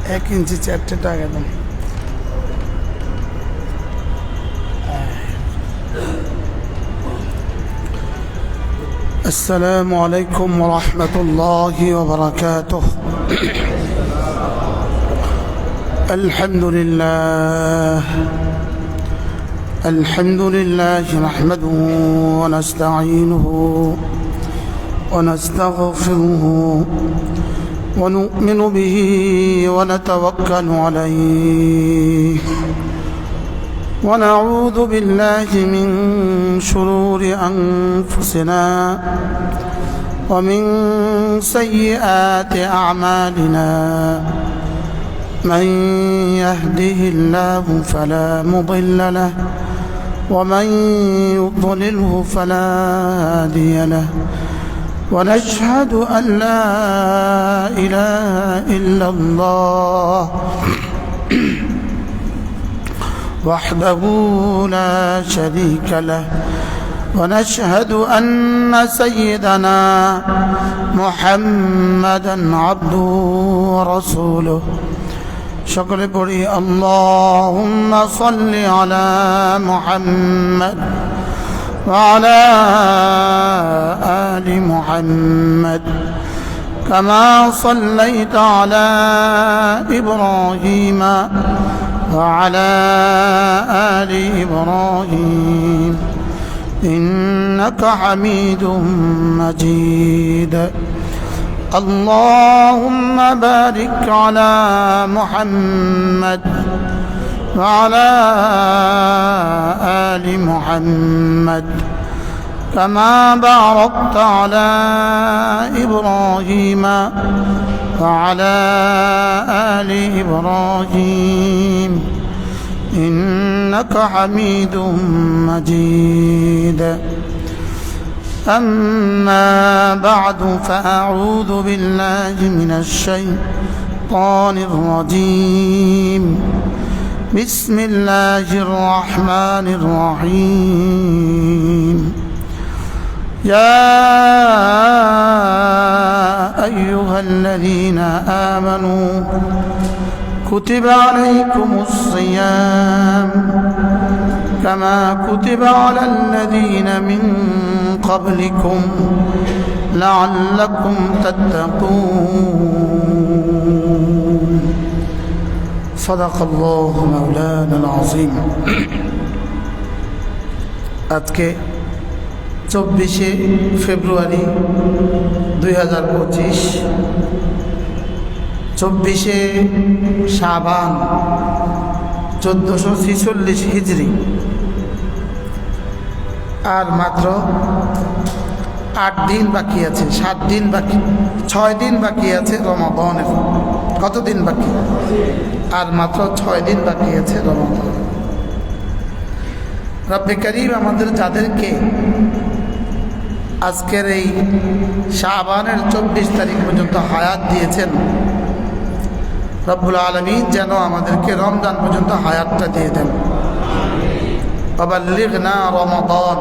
1 ইঞ্চি 4 টাকা দাম। السلام عليكم ورحمة الله وبركاته. الحمد لله نحمده ونستعينه ونستغفره ونؤمن به ونتوكل عليه ونعوذ بالله من شرور أنفسنا ومن سيئات أعمالنا. من يهده الله فلا مضل له ومن يضلله فلا هادي له. ونشهد أن لا إله إلا الله وحده لا شريك له. ونشهد أن سيدنا محمدا عبده ورسوله. شكر بري اللهم صل على محمد وعلى آل محمد كما صليت على إبراهيم وعلى آل إبراهيم إنك حميد مجيد. اللهم بارك على محمد وعلى آل محمد كما باركت على إبراهيم وعلى آل إبراهيم إنك حميد مجيد. أما بعد فأعوذ بالله من الشيطان الرجيم. بسم الله الرحمن الرحيم. يا أيها الذين آمنوا كتب عليكم الصيام كما كتب على الذين من قبلكم لعلكم تتقون. صدق الله مولانا العظيم. আজকে 24শে ফেব্রুয়ারি 2025, 24শে শাবান 1446 হিজরি। আর মাত্র 8 দিন বাকি আছে, 7 দিন বাকি, 6 দিন বাকি আছে রমাদানের। কত দিন বাকি? আর মাত্র 6 দিন বাকি আছে রমাদান। রব্বে করিম আমাদের যাদেরকে আজকের এই শাবানের 24 তারিখ পর্যন্ত হায়াত দিয়েছেন, রব্বুল আলামিন যেন আমাদেরকে রমজান পর্যন্ত হায়াতটা দিয়ে দেন। ওয়াবাল্লিগনা রমাদান,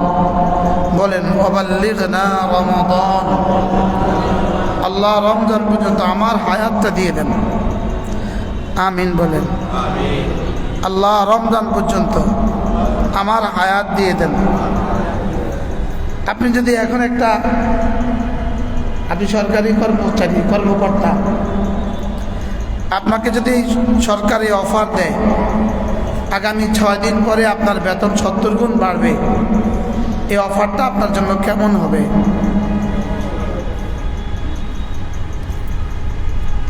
বলেন ওয়াবাল্লিগনা রমাদান। আল্লাহ রমজান পর্যন্ত আমার হায়াতটা দিয়ে দেন। আমিন বলেন। আল্লাহ রমজান পর্যন্ত আমার হায়াত দিয়ে দেন। আপনি যদি এখন আপনি সরকারি কর্মকর্তা, আপনাকে যদি সরকারি অফার দেয় আগামী 6 দিন পরে আপনার বেতন 70 গুণ বাড়বে, এই অফারটা আপনার জন্য কেমন হবে?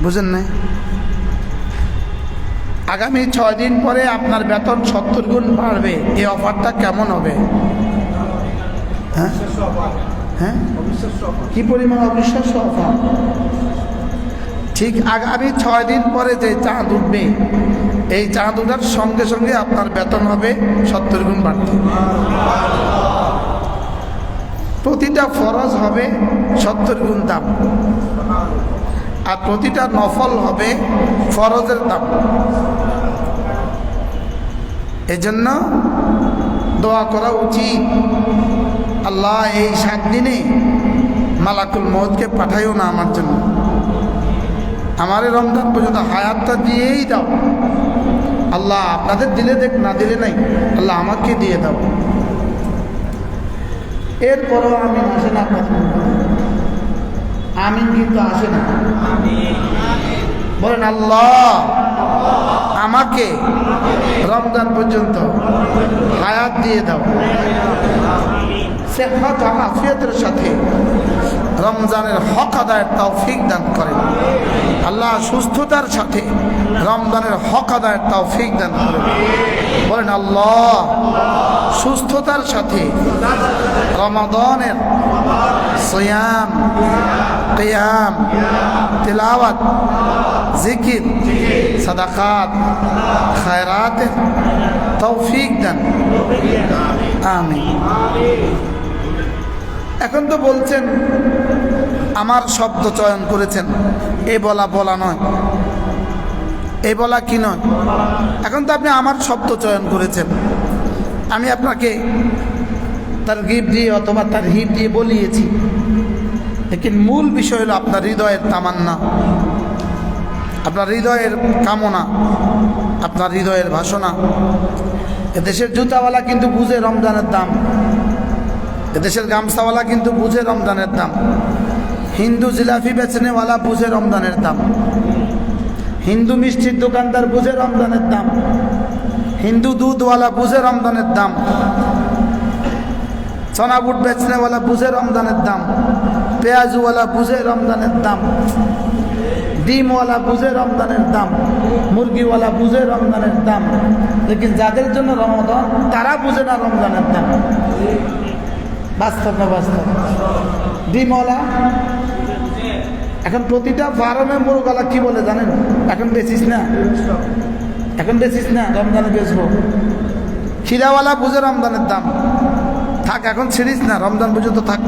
বুঝেন না? আগামী 6 দিন পরে আপনার বেতন 70 গুণ বাড়বে, এই অফারটা কেমন হবে? হ্যাঁ হ্যাঁ, কি পরিমাণ অবিশ্বাস্য অফার! ঠিক আগামী 6 দিন পরে যে চাঁদ উঠবে, এই চাঁদ উঠার সঙ্গে সঙ্গে আপনার বেতন হবে 70 গুণ বাড়তে। প্রতিটা ফরজ হবে 70 গুণ দাম, আর প্রতিটা নফল হবে ফরজের দাম। এজন্য দোয়া করা উচিত, আল্লাহ এই 7 দিনে মালাকুল মউতকে পাঠাইও না আমার জন্য। আমার এই রমজান পর্যন্ত হায়াতটা দিয়েই দাও আল্লাহ। আপনাদের দিলে দেখ, না দিলে নাই, আল্লাহ আমাকে দিয়ে দাও। এরপরও আমিন আসে না আপনাদের, আমিন কিন্তু আসে না। বলেন আল্লাহ আমাকে রমজান পর্যন্ত হায়াত দিয়ে দাও, সেহত আফিয়তের সাথে রমজানের হক আদায়ের তৌফিক দান করেন আল্লাহ। সুস্থতার সাথে রমজানের হক আদায়ের তৌফিক দান করেন। বলেন আল্লাহ সুস্থতার সাথে রমাদানের সিয়াম, কিয়াম, তিলাওয়াত, জিকির, সাদাকাত, খায়রাতের তৌফিক দান, আমিন। এখন তো বলছেন আমার শব্দ চয়ন করেছেন, এ বলা বলা নয়, এ বলা কি নয়। এখন তো আপনি আমার শব্দ চয়ন করেছেন, আমি আপনাকে তার গিফট দিয়ে অথবা তার হিট দিয়ে বলিয়েছি, লেকিন মূল বিষয় হলো আপনার হৃদয়ের তামান্না, আপনার হৃদয়ের কামনা, আপনার হৃদয়ের বাসনা। এদেশের জুতাওয়ালা কিন্তু বুঝে রমজানের দাম, এদেশের গামছাওয়ালা কিন্তু বুঝে রমজানের দাম, হিন্দু জিলাপি বেচনেওয়ালা বুঝে রমজানের দাম, হিন্দু মিষ্টির দোকানদার বুঝে রমজানের দাম, হিন্দু দুধওয়ালা বুঝে রমজানের দাম, চনা বুট বেচনেওয়ালা বুঝে রমজানের দাম, পেঁয়াজওয়ালা বুঝে রমজানের দাম, ডিমওয়ালা বুঝে রমজানের দাম, মুরগিওয়ালা বুঝে রমজানের দাম, লেকিন যাদের জন্য রমজান তারা বুঝে না রমজানের দাম। বাস্তব না বাস্তব? ডিমওয়ালা এখন প্রতিটা ফার্মে মুরগালা কি বলে জানেন, এখন বেচিস না, এখন বেচিস না, রমজানে বেচবো। খিরাওয়ালা বুঝে রমজানের দাম, থাক এখন ছিড়িস না, রমজান পর্যন্ত থাক।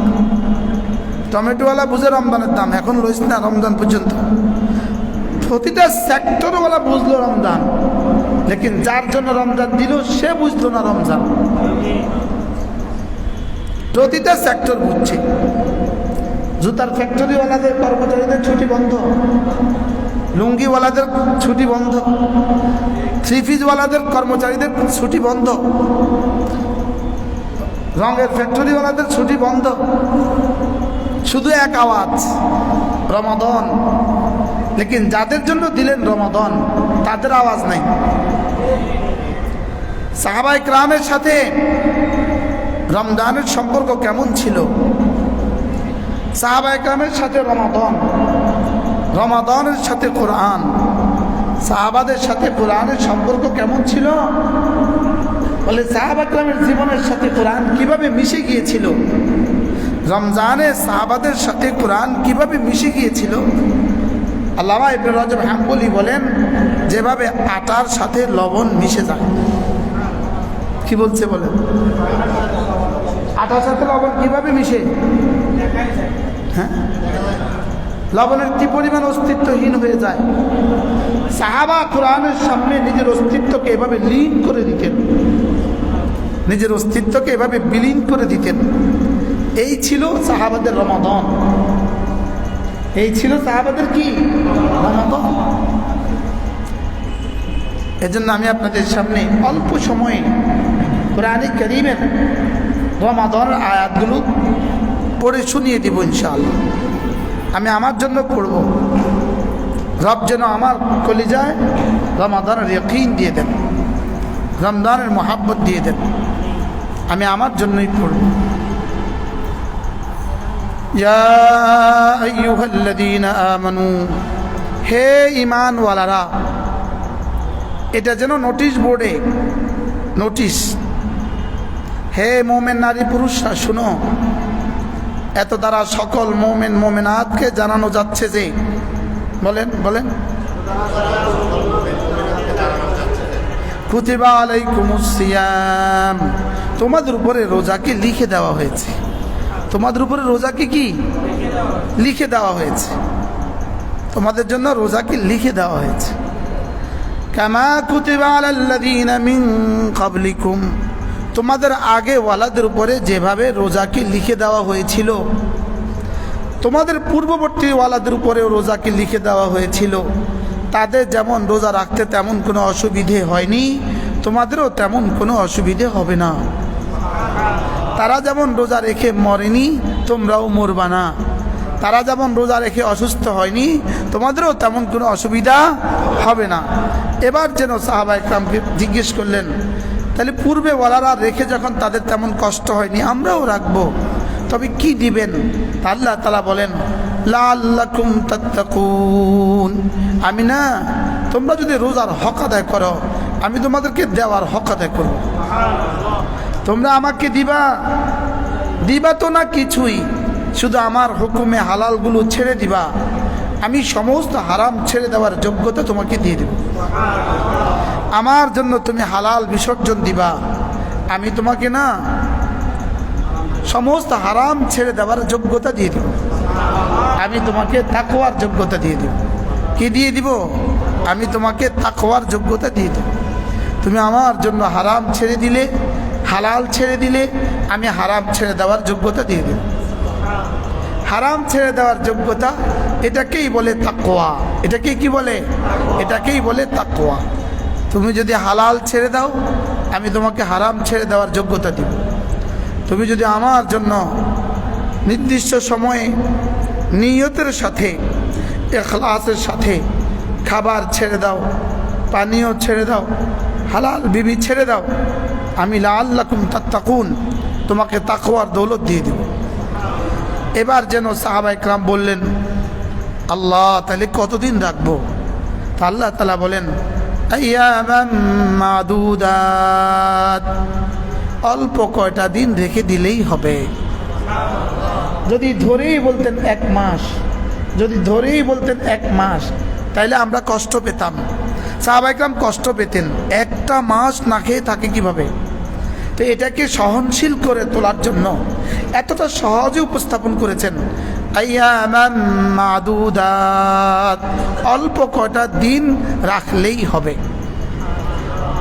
টমেটোওয়ালা বুঝে রমজানের দাম, এখন লইস না, রমজান পর্যন্ত। প্রতিটা সেক্টরওয়ালা বুঝলো রমজান, লেকিন যার জন্য রমজান দিল সে বুঝলো না রমজান। প্রতিটা সেক্টর বুঝছে। জুতার ফ্যাক্টরিওয়ালাদের কর্মচারীদের ছুটি বন্ধ, লুঙ্গিওয়ালাদের ছুটি বন্ধ, থ্রি পিসওয়ালাদের কর্মচারীদের ছুটি বন্ধ, রঙের ফ্যাক্টরিওয়ালাদের ছুটি বন্ধ। শুধু এক আওয়াজ রমাদান, লেকিন যাদের জন্য দিলেন রমাদান তাদের আওয়াজ নাই। সাহাবায়ে কেরামের সাথে রমজানের সম্পর্ক কেমন ছিল? সাহাবায়ে কেরামের সাথে রমাদান, রমাদানের সাথে কোরআন, সাহাবাদের সাথে কোরআনের সম্পর্ক কেমন ছিল? বলে সাহাবা কেরামের জীবনের সাথে কোরআন কিভাবে মিশে গিয়েছিল, রমজানে সাহাবাদের সাথে কোরআন কিভাবে মিশে গিয়েছিল। আল্লামা ইবনে রজব হাম্বলি বলেন যেভাবে আটার সাথে লবণ মিশে যায়। কি বলছে বলেন? আটার সাথে লবণ কিভাবে মিশে? হ্যাঁ, লবণের কি পরিমাণ অস্তিত্বহীন হয়ে যায়। সাহাবা কোরআনের সামনে নিজের অস্তিত্বকে এভাবে লীন করে দিতেন, নিজের অস্তিত্বকে এভাবে বিলীন করে দিতেন। এই ছিল সাহাবাদের রমাদান, এই ছিল সাহাবাদের কি রমাদান। এজন্য আমি আপনাদের সামনে অল্প সময়ে কোরআনে কারীমের রমাদানের আয়াতগুলো পড়ে শুনিয়ে দিব ইনশাআল্লাহ। আমি আমার জন্য পড়ব, রব যেন আমার কলিজায় রমাদানের ইয়াকিন দিয়ে দেন, রমজানের মোহাব্বত দিয়ে দেন। আমি আমার জন্যই পড়ব। ইয়া আইয়ুহাল্লাযীনা আমানু, হে ঈমানওয়ালারা। এটা যেন নোটিশ বোর্ডে নোটিশ, হে মোমেন নারী পুরুষরা শুনো। এত দ্বারা সকল মোমেন মোমেনাতকে জানানো যাচ্ছে যে, বলেন বলেন, কুতিবা আলাইকুমুস সিয়াম, তোমাদের উপরে রোজাকে লিখে দেওয়া হয়েছে। তোমাদের উপরে রোজাকে কি লিখে দেওয়া হয়েছে? তোমাদের জন্য রোজাকে লিখে দেওয়া হয়েছে। কামা কুতিবা আলাল্লাযীনা মিন ক্বাবলিকুম, তোমাদের আগে ওয়ালাদের উপরে যেভাবে রোজাকে লিখে দেওয়া হয়েছিল। তোমাদের পূর্ববর্তী ওয়ালাদের উপরেও রোজাকে লিখে দেওয়া হয়েছিল, তাদের যেমন রোজা রাখতে তেমন কোনো অসুবিধে হয়নি, তোমাদেরও তেমন কোনো অসুবিধে হবে না। তারা যেমন রোজা রেখে মরেনি, তোমরাও মরবা না। তারা যেমন রোজা রেখে অসুস্থ হয়নি, তোমাদেরও তেমন কোনো অসুবিধা হবে না। এবার যেন সাহাবা ইকরামকে জিজ্ঞেস করলেন, তাহলে পূর্বে ওয়ালারা রেখে যখন তাদের তেমন কষ্ট হয়নি, আমরাও রাখবো, তবে কি দিবেন? আল্লাহ তাআলা বলেন, লাআল্লাকুম তাত্তাকুন। আমি না, তোমরা যদি রোজার হক আদায় করো, আমি তোমাদেরকে দেওয়ার হক আদায় করব। তোমরা আমাকে দিবা তো না কিছুই, শুধু আমার হুকুমে হালালগুলো ছেড়ে দিবা, আমি সমস্ত হারাম ছেড়ে দেওয়ার যোগ্যতা তোমাকে দিয়ে দেব। আমার জন্য তুমি হালাল বিসর্জন দিবা, আমি তোমাকে না সমস্ত হারাম ছেড়ে দেওয়ার যোগ্যতা দিয়ে দেব। আমি তোমাকে তাকওয়ার যোগ্যতা দিয়ে দেব। কি দিয়ে দিব? আমি তোমাকে তাকওয়ার যোগ্যতা দিয়ে দেব। তুমি আমার জন্য হারাম ছেড়ে দিলে, হালাল ছেড়ে দিলে, আমি হারাম ছেড়ে দেওয়ার যোগ্যতা দিয়ে দেব। হারাম ছেড়ে দেওয়ার যোগ্যতা, এটাকেই বলে তাকওয়া। এটাকেই কি বলে? এটাকেই বলে তাকওয়া। তুমি যদি হালাল ছেড়ে দাও, আমি তোমাকে হারাম ছেড়ে দেওয়ার যোগ্যতা দিব। তুমি যদি আমার জন্য নির্দিষ্ট সময়ে নিয়তের সাথে, ইখলাসের সাথে খাবার ছেড়ে দাও, পানীয় ছেড়ে দাও, হালাল বিবি ছেড়ে দাও, আমি লাআল্লাকুম তাত্তাকুন, তোমাকে তাকওয়ার দৌলত দিয়ে দেব। এবার যেন সাহাবা ইকরাম বললেন, আল্লাহ, তাহলে কতদিন রাখবো? তা আল্লাহ তাআলা বলেন, আইয়ামান মাদুদাত, অল্প কয়টা দিন রেখে দিলেই হবে। যদি ধরেই বলতেন 1 মাস, যদি ধরেই বলতেন 1 মাস, তাইলে আমরা কষ্ট পেতাম। সাহাবা ইকরাম কষ্ট পেতেন, একটা মাস না খেয়ে থাকে কিভাবে? তো এটাকে সহনশীল করে তোলার জন্য এতটা সহজে উপস্থাপন করেছেন, আইয়ামান মাদুদাত, অল্প কয়টা দিন রাখলেই হবে।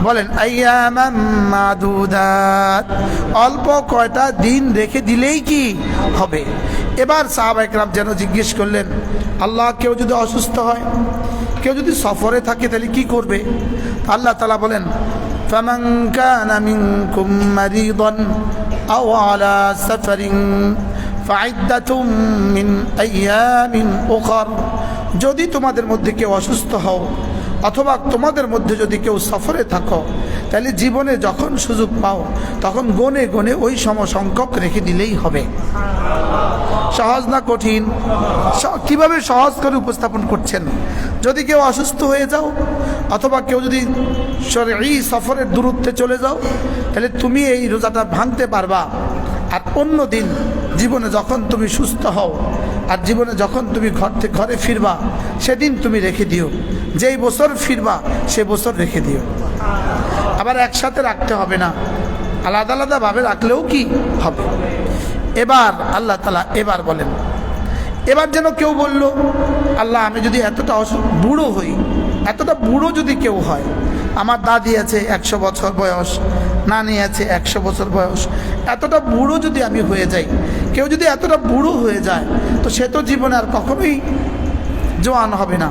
বলেন, আইয়ামান মাদুদাত, অল্প কয়টা দিন রেখে দিলেই কি হবে? এবার সাহাবা ইকরাম যেন জিজ্ঞেস করলেন, আল্লাহ, কেউ যদি অসুস্থ হয়, কেউ যদি সফরে থাকে, তাহলে কি করবে? আল্লাহ তাআলা বলেন, ফামান কানা মিনকুম মারিদান আও আলা সাফারিন ফাইদ্দাতুম মিন আইয়ামিন উখর, যদি তোমাদের মধ্যে কেউ অসুস্থ হও অথবা তোমাদের মধ্যে যদি কেউ সফরে থাকো, তাহলে জীবনে যখন সুযোগ পাও তখন গনে গনে ওই সমসংখ্যক রেখে দিলেই হবে। সহজ না কঠিন? কিভাবে সহজ করে উপস্থাপন করছেন। যদি কেউ অসুস্থ হয়ে যাও অথবা কেউ যদি শরঈ সফরের দূরত্বে চলে যাও, তাহলে তুমি এই রোজাটা ভাঙতে পারবা। আর অন্য দিন জীবনে যখন তুমি সুস্থ হও আর জীবনে যখন তুমি ঘরে ফিরবা, সেদিন তুমি রেখে দিও। যেই বছর ফিরবা সে বছর রেখে দিও। আবার একসাথে রাখতে হবে না, আলাদা আলাদাভাবে রাখলেও কি হবে। এবার আল্লাহ তাআলা এবার বলেন, এবার যেন কেউ বলল, আল্লাহ, আমি যদি এতটা বুড়ো হই, এতটা বুড়ো যদি কেউ হয়, আমার দাদি আছে 100 বছর বয়স, নানি আছে 100 বছর বয়স, এতটা বুড়ো যদি আমি হয়ে যাই, কেউ যদি এতটা বুড়ো হয়ে যায়, তো সে তো জীবনে আর কখনোই জোয়ান হবে না,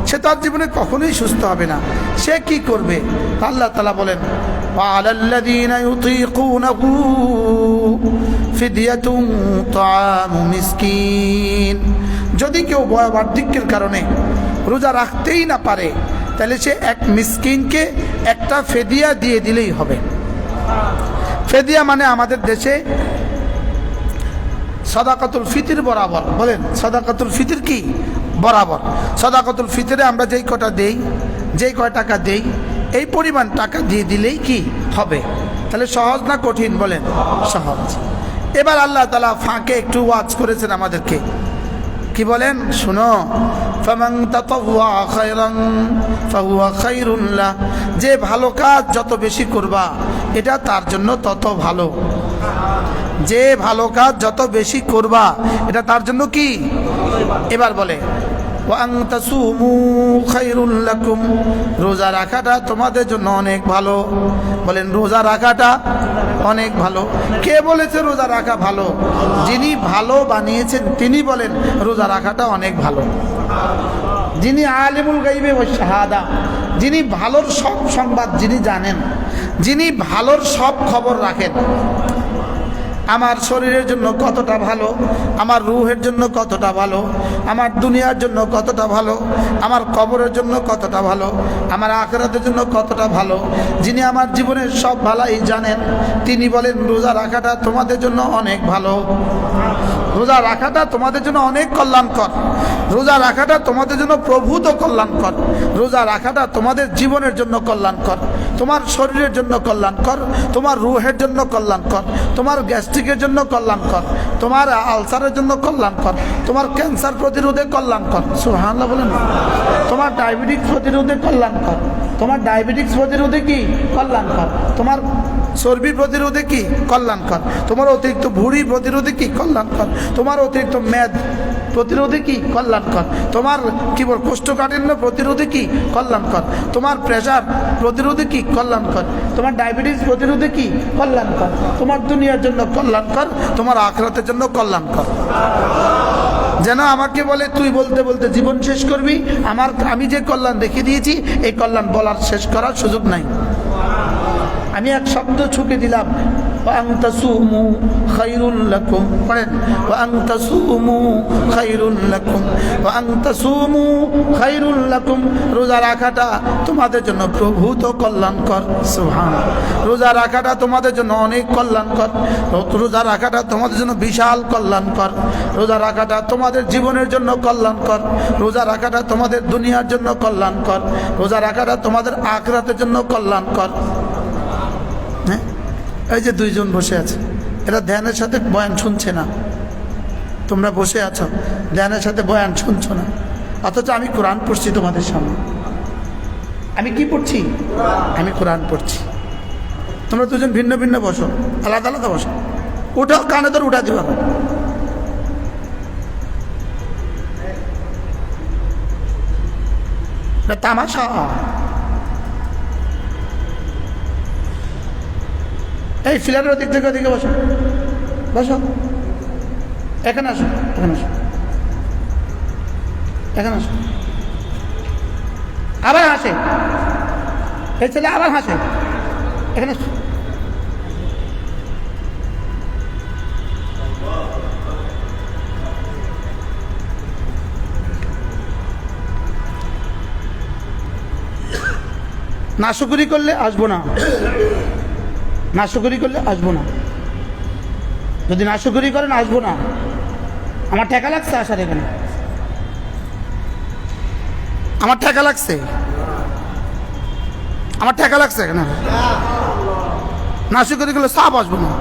সে তার জীবনে কখনোই সুস্থ হবে না। সে কি করবে? আল্লাহ তাআলা বলেন, ওয়ালাল্লাযীনা ইউতীকুনাহু ফিদিয়াতুন তাআমু মিসকিন, যদি কেউ বয়োবার্ধক্যের কারণে রোজা রাখতেই না পারে, তাহলে সে এক মিসকিনকে একটা ফেদিয়া দিয়ে দিলেই হবে। ফেদিয়া মানে আমাদের দেশে সাদাকাতুল ফিতর বরাবর। বলেন, সাদাকাতুল ফিতর কি? বরাবর। সাদাকাতুল ফিতরে আমরা যেই কটা দেই, যেই কয় টাকা দেই, এই পরিমাণ টাকা দিয়ে দিলেই কি হবে। তাহলে সহজ না কঠিন? বলেন, সহজ। এবার আল্লাহ তাআলা ফাঁকে একটু ওয়াজ করেছেন আমাদেরকে। কি বলেন? শুনো, ফামান তাতাওয়া খায়রান ফাহুয়া খায়রুন লাহ, যে ভালো কাজ যত বেশি করবা এটা তার জন্য তত ভালো। যে ভালো কাজ যত বেশি করবা এটা তার জন্য কি? এবার বলে, ওয়া আন তাসুমু খায়রুল লাকুম, রোজা রাখাটা তোমাদের জন্য অনেক ভালো। বলেন রোজা রাখাটা অনেক ভালো। কে বলেছে রোজা রাখা ভালো? যিনি ভালো বানিয়েছেন তিনি বলেন রোজা রাখাটা অনেক ভালো। যিনি আলিমুল গাইবে ওয়াশ শাহাদা, যিনি ভালোর সব সংবাদ যিনি জানেন, যিনি ভালোর সব খবর রাখেন, আমার শরীরের জন্য কতটা ভালো, আমার রূহের জন্য কতটা ভালো, আমার দুনিয়ার জন্য কতটা ভালো, আমার কবরের জন্য কতটা ভালো, আমার আখিরাতের জন্য কতটা ভালো, যিনি আমার জীবনের সব ভালাই জানেন, তিনি বলেন রোজা রাখাটা তোমাদের জন্য অনেক ভালো। রোজা রাখাটা তোমাদের জন্য অনেক কল্যাণকর। রোজা রাখাটা তোমাদের জন্য প্রভূত কল্যাণকর। রোজা রাখাটা তোমাদের জীবনের জন্য কল্যাণকর, তোমার শরীরের জন্য কল্যাণকর, তোমার রূহের জন্য কল্যাণকর, তোমার গ্যাস্ট্রিকের জন্য কল্যাণকর, তোমার আলসারের জন্য কল্যাণকর, তোমার ক্যান্সার প্রতিরোধে কল্যাণকর। সুবহানাল্লাহ বলেন। তোমার ডায়াবেটিস প্রতিরোধে কল্যাণকর, তোমার ডায়াবেটিস প্রতিরোধে কি কল্যাণকর, তোমার চর্বি প্রতিরোধে কি কল্যাণকর, তোমার অতিরিক্ত ভুঁড়ি প্রতিরোধে কি কল্যাণকর, তোমার অতিরিক্ত মেদ প্রতিরোধে কি কল্যাণকর, তোমার কি বল কোষ্ঠকাঠিন্য প্রতিরোধে কি কল্যাণকর, তোমার প্রেশার প্রতিরোধে কি কল্যাণকর, তোমার ডায়াবেটিস প্রতিরোধে কি কল্যাণকর, তোমার দুনিয়ার জন্য কল্যাণকর, তোমার আখিরাতের জন্য কল্যাণকর। যেন আমাকে বলে তুই বলতে বলতে জীবন শেষ করবি, আমি যে কল্যাণ দেখিয়ে দিয়েছি এই কল্যাণ বলার শেষ করার সুযোগ নাই। আমি এক শব্দ ছুকে দিলাম, ওয়া আন তাসুমু খায়রুল লাকুম। পড়েন, ওয়া আন তাসুমু খায়রুল লাকুম, ওয়া আন তাসুমু খায়রুল লাকুম। রোজা রাখাটা তোমাদের জন্য প্রভূত কল্যাণকর। সুবহানাল্লাহ। রোজা রাখাটা তোমাদের জন্য অনেক কল্যাণকর। রোজা রাখাটা তোমাদের জন্য বিশাল কল্যাণকর। রোজা রাখাটা তোমাদের জীবনের জন্য কল্যাণকর। রোজা রাখাটা তোমাদের দুনিয়ার জন্য কল্যাণকর। রোজা রাখাটা তোমাদের আখিরাতের জন্য কল্যাণকর। হ্যাঁ, এই যে দুইজন বসে আছে, এরা ধ্যানের সাথে বয়ান শুনছে না। তোমরা বসে আছো ধ্যানের সাথে বয়ান শুনছো না, অথচ আমি কোরআন পড়ছি তোমাদের সামনে। আমি কি পড়ছি? আমি কোরআন পড়ছি। তোমরা দুজন ভিন্ন ভিন্ন বসো, আলাদা আলাদা বসো। ওটাও কানে ধরে উঠা দিবা। তামাশা। এই ফিলারের দিক থেকে ওদিকে বসো, বসো। এখানে আসো, এখানে আসো, এখানে আসো। আবার হাসে এই ছেলে, আবার হাসে। এখানে আসো। নাশকরি করলে আসবো না, নাশকরি করলে আসবো না। যদি নাশকরি করেন আসবো না। আমার টাকা লাগছে আসার এখানে, আমার টাকা লাগছে, আমার টাকা লাগছে এখানে। নাশকরি করলে সাপ আসবো না।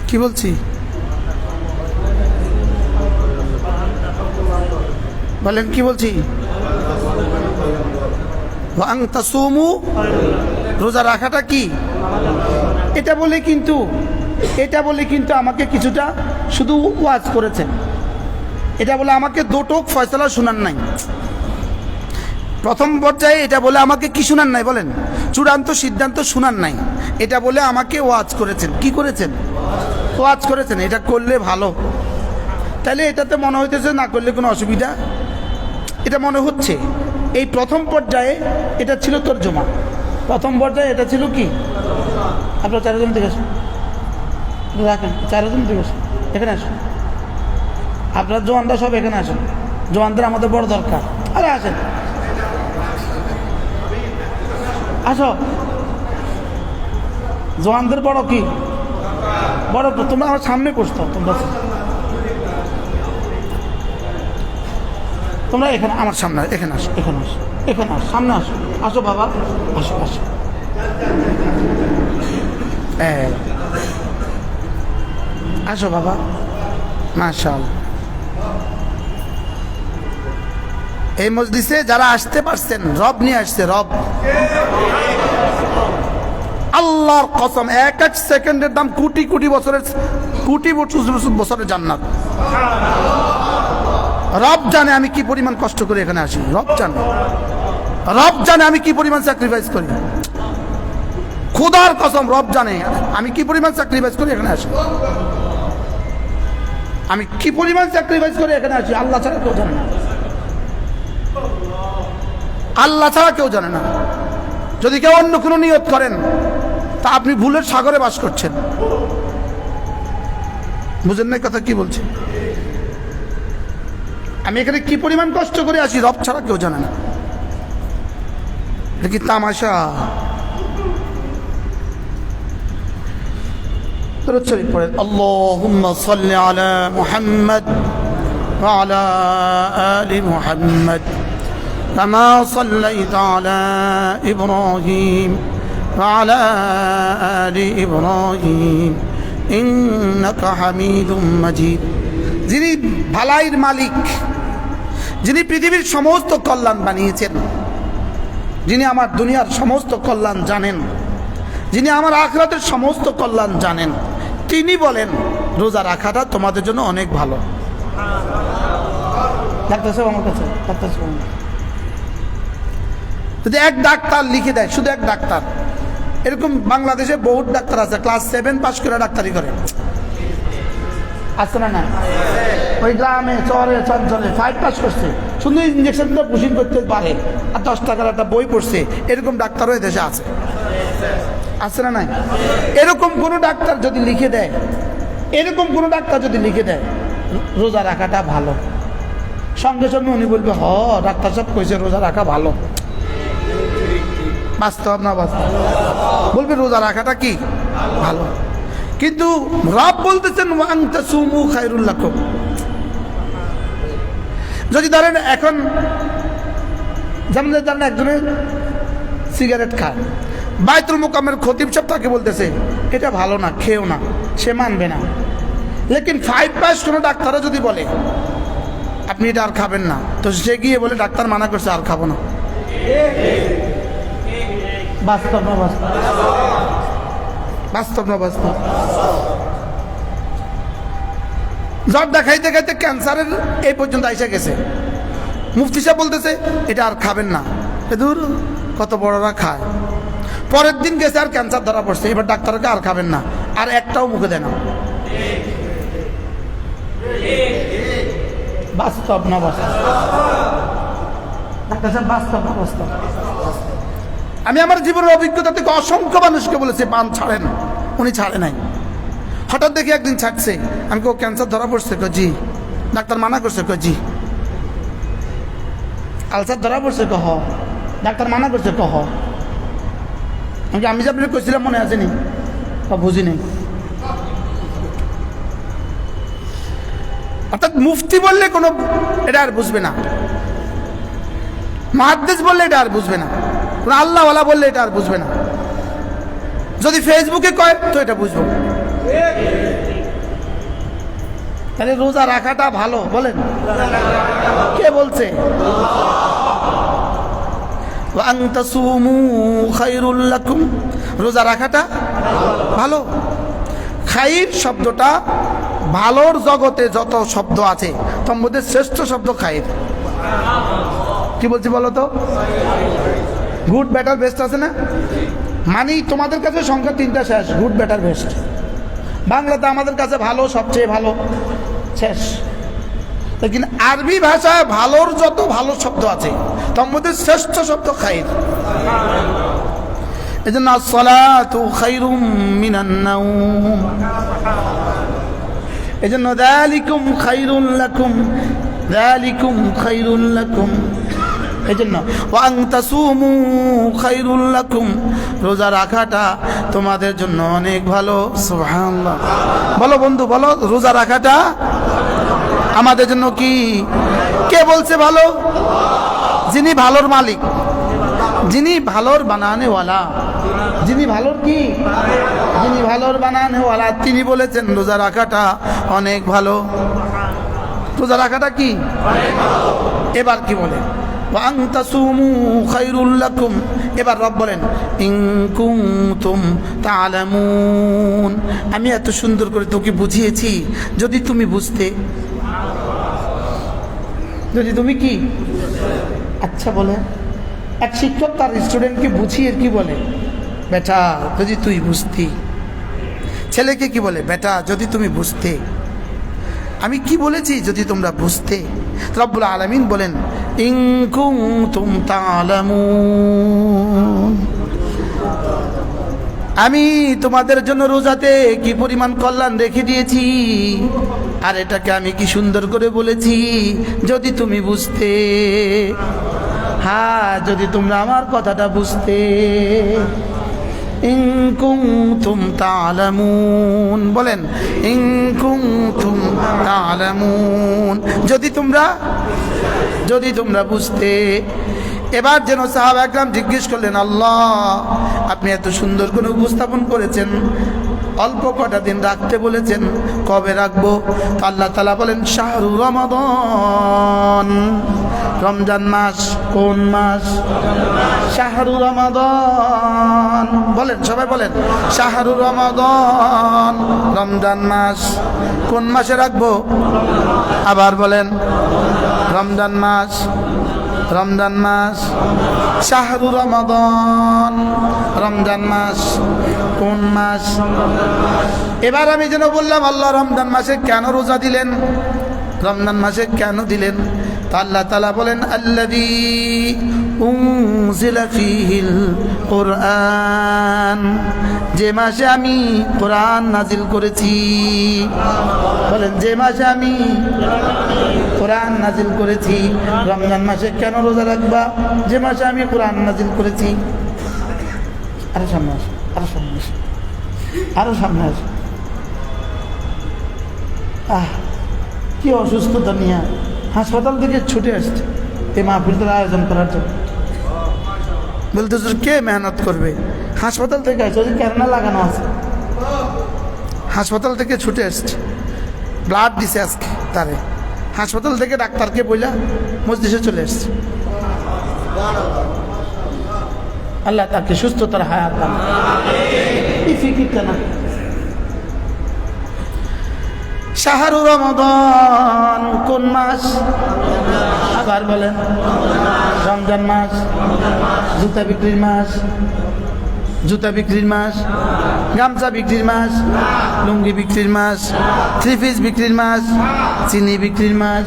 কি বলছি বলেন, কি বলছি? ওয়া আন তাসুমু, রোজা রাখাটা কি? এটা বলে কিন্তু আমাকে কিছুটা শুধু ওয়াজ করেছেন। এটা বলে আমাকে দোটক ফয়সালা শোনান নাই। প্রথম পর্যায়ে এটা বলে আমাকে কি শোনান নাই বলেন? চূড়ান্ত সিদ্ধান্ত শোনান নাই। এটা বলে আমাকে ওয়াজ করেছেন। কি করেছেন? ওয়াজ করেছেন। এটা করলে ভালো। তাহলে এটাতে মনে হইতেছে না করলে কোনো অসুবিধা, এটা মনে হচ্ছে। এই প্রথম পর্যায়ে এটা ছিল তরজমা। প্রথম পর্যায়ে এটা ছিল কি? আপনার চারজন দিকে আসুন, রাখেন চারজন দিকে আসুন, এখানে আসুন। আপনার জওয়ানরা সব এখানে আসুন। জওয়ানদের আমাদের বড় দরকার। আরে আসেন, আসো। জওয়ানদের বড় কি বড়? তোমরা আমার সামনে বসতো। তোমরা এখানে আমার সামনে, এখানে আসো, এখানে আসো, এখানে আসো, সামনে আসো। আসো বাবা, আসো আসো। আসো বাবা, মাশাআল্লাহ। এই মজলিসে যারা আসতে পারছেন রব নিয়ে আসছে, রব। আল্লাহর কসম, এক এক সেকেন্ডের দাম কোটি কোটি বছরের, কোটি বছরের জান্নাত। রব জানে আমি কি পরিমাণ কষ্ট করে এখানে আসি, রব জানে, রব জানে আমি কি পরিমাণ স্যাক্রিফাইস করি। খোদার কসম, রব জানে আমি কি পরিমাণ স্যাক্রিফাইস করি এখানে আসি, আমি কি পরিমাণ স্যাক্রিফাইস করে এখানে আসি। আল্লাহ ছাড়া কেউ জানে না, আল্লাহ ছাড়া কেউ জানে না। যদি কেউ অন্য কোনো নিয়ত করেন তা আপনি ভুলের সাগরে বাস করছেন। বুঝেন না কথা কি বলছে? আমি এখানে কি পরিমাণ কষ্ট করে আসি রব ছাড়া কেউ জানে না। এটা কি তামাশা? পড়েন আল্লাহুম্মা সাল্লি আলা মুহাম্মাদ ওয়া আলা আলি মুহাম্মাদ কামা সাল্লাইতা আলা ইব্রাহিম ওয়া আলা আলি ইব্রাহিম ইন্নাকা হামিদুম মাজিদ। যিনি ভালাইয়ের মালিক, যিনি পৃথিবীর সমস্ত কল্যাণ বানিয়েছেন, যিনি আমার দুনিয়ার সমস্ত কল্যাণ জানেন, যিনি আমার আখিরাতের সমস্ত কল্যাণ জানেন, তিনি বলেন রোজা রাখাটা তোমাদের জন্য অনেক ভালো। ডাক্তার সাহেব আমার কাছে, ডাক্তার সাহেব যদি এক ডাক্তার লিখে দেয়, শুধু এক ডাক্তার, এরকম বাংলাদেশে বহুত ডাক্তার আছে ক্লাস 7 পাস করে ডাক্তারি করে, আছে না? না, ওই গ্রামে চরে চঞ্চলে 5 পাস করছে, শুধু ইঞ্জেকশনটা পুশিং করতে পারে আর 10 টাকার একটা বই পড়ছে, এরকম ডাক্তারও দেশে আছে, আছে না? নাই? এরকম কোন ডাক্তার যদি লিখে দেয়, এরকম কোন ডাক্তার যদি লিখে দেয় রোজা রাখাটা ভালো, সঙ্গে সঙ্গে উনি বলবে হ ডাক্তার সাহেব কইছে রোজা রাখা ভালো। বাস্তব না বাস্তব? বলবে রোজা রাখাটা কি ভালো। কিন্তু রব বলতেছেন ওয়ান তাসুমু খায়রুল লাকুম। যদি ধরেন এখন যেমন ধরেন একজনে সিগারেট খায়, বাইতুল মুকামের খতিব সাহেব তাকে বলতেছে এটা ভালো না, খেও না, সে মানবে না। লেকিন 5 পাস কোনো ডাক্তারও যদি বলে আপনি এটা আর খাবেন না, তো সে গিয়ে বলে ডাক্তার মানা করছে আর খাবো না। বাস্তব না বাস্তব? বাস্তব না বাস্তব? জ্বর দেখাইতে খাইতে ক্যান্সারের এই পর্যন্ত আইসা গেছে, মুফতি সাহেব বলতেছে এটা আর খাবেন না, দূর কত বড়রা খায়। পরের দিন গেছে আর ক্যান্সার ধরা পড়ছে, এবার ডাক্তারকে আর খাবেন না, আর একটাও মুখে দেয় না। বাস্তব না বাস্তব? ডাক্তার সাহেব বাস্তব না বাস্তব? আমি আমার জীবনের অভিজ্ঞতা থেকে অসংখ্য মানুষকে বলেছি পান ছাড়েন, উনি ছাড়ে নাই। হঠাৎ দেখি একদিন ছাড়ছে, আমি কেউ ক্যান্সার ধরা পড়ছে, জি। ডাক্তার মানা করছে, জি। আলসার ধরা পড়ছে, হ। ডাক্তার মানা করছে, হ। আমি যে আপনি কইছিলাম মনে আছে নি? বুঝি নেই। অর্থাৎ মুফতি বললে কোনো এটা আর বুঝবে না, মুহাদ্দিস বললে এটা আর বুঝবে না, আল্লাহওয়ালা বললে এটা আর বুঝবে না। যদি ফেসবুকে কয় তো এটা বুঝবো। তাহলে রোজা রাখাটা ভালো বলেন? কে বলছে? ওয়ান তাসুমু খায়রুল লাকুম, রোজা রাখাটা ভালো। খাইর শব্দটা ভালোর জগতে যত শব্দ আছে তার মধ্যে শ্রেষ্ঠ শব্দ খাইর। কি বলছি বলো তো? গুড বেটার বেস্ট আছে না? মানে তোমাদের কাছে সংখ্যা 3টা শেষ, গুড বেটার বেস্ট। বাংলাতে আমাদের কাছে ভালো সবচেয়ে ভালো শেষ, লেকিন আরবি ভাষায় ভালোর যত ভালো শব্দ আছে তার মধ্যে শ্রেষ্ঠ শব্দ খাইর। এই জন্য আসসালাতু খায়রুম মিনান নাওম, এই জন্য যালিকুম খায়রুল লাকুম, যালিকুম খায়রুল লাকুম। এই জন্য ওয়ান তাসুমু খায়রুল লাকুম, রোজা রাখাটা তোমাদের জন্য অনেক ভালো। সুবহানাল্লাহ বলো বন্ধু, বলো রোজা রাখাটা আমাদের জন্য কি? কে বলছে ভালো? যিনি ভালোর মালিক, যিনি ভালোর বানানেওয়ালা, যিনি ভালোর কি? যিনি ভালোর বানানেওয়ালা, তিনি বলেছেন রোজা রাখাটা অনেক ভালো। রোজা রাখাটা কি? এবার কি বলে? ওয়া আন তাসুমু খায়রুল লাকুম। এবার রব বলেন ইন কুনতুম তা'লামুন, আমি এত সুন্দর করে তোকে বুঝিয়েছি যদি তুমি বুঝতে, যদি তুমি কি। আচ্ছা বলে এক শিক্ষক তার স্টুডেন্টকে বুঝিয়ে কি বলে, বেটা যদি তুই বুঝতি। ছেলেকে কি বলে, বেটা যদি তুমি বুঝতে। আমি কি বলেছি, যদি তোমরা বুঝতে। রব্বুল আলামিন বলেন ইন কুনতুম তা'লামুন, আমি তোমাদের জন্য রোজাতে কি পরিমাণ কল্যাণ রেখে দিয়েছি, আর এটাকে আমি কি সুন্দর করে বলেছি যদি তুমি বুঝতে। হ্যাঁ, যদি তোমরা আমার কথাটা বুঝতে। ইন কুনতুম তা'লামুন, বলেন ইন কুনতুম তা'লামুন, যদি তোমরা বুঝতে। এবার যেন সাহাবা একরাম জিজ্ঞেস করলেন, আল্লাহ আপনি এত সুন্দর করে উপস্থাপন করেছেন, অল্প কটা দিন রাখতে বলেছেন, কবে রাখবো? আল্লাহ তাআলা বলেন শাহরু রমাদান, রমজান মাস। কোন মাস? শাহরু রমাদান। বলেন সবাই বলেন শাহরু রমাদান, রমজান মাস। কোন মাসে রাখবো? আবার বলেন রমজান মাস, রমজান মাস। শাহরু রমাদান, রমজান মাস। কোন মাস? এবার আমি যেন বললাম, আল্লাহ রমজান মাসে কেন রোজা দিলেন, রমজান মাসে কেন দিলেন? তা আল্লাহ তাআলা বলেন আল্লাযী উনজিলা ফীহিল কুরআন, যে মাসে আমি কোরআন নাজিল করেছি। বলেন যে মাসে আমি কোরআন নাজিল করেছি। রমজান মাসে কেন রোজা রাখবা? যে মাসে আমি কোরআন নাজিল করেছি। আরো সামনে আসো, আরো সামনে আসো, আরো সামনে আসো। কি অসুস্থতা নিয়ে হাসপাতাল থেকে ছুটে আসছে এই মাহফিলটার আয়োজন করার জন্য। বলতে কে মেহনত করবে? হাসপাতাল থেকে আসছে, ওই ক্যারেনা লাগানো আছে, হাসপাতাল থেকে ছুটে আসছে, ব্লাড দিছে আজকে তারে। হাসপাতাল থেকে ডাক্তারকে বইলা মসজিদে চলে আসছে। আল্লাহ তাকে সুস্থতার হায়াত দান। এই ফিকিরটা না। শাহরু রমাদান কোন মাস? আবার বলেন রমজান মাস। জুতা বিক্রির মাস, জুতা বিক্রির মাস, গামছা বিক্রির মাস, লুঙ্গি বিক্রির মাস, থ্রি পিস বিক্রির মাস, চিনি বিক্রির মাস,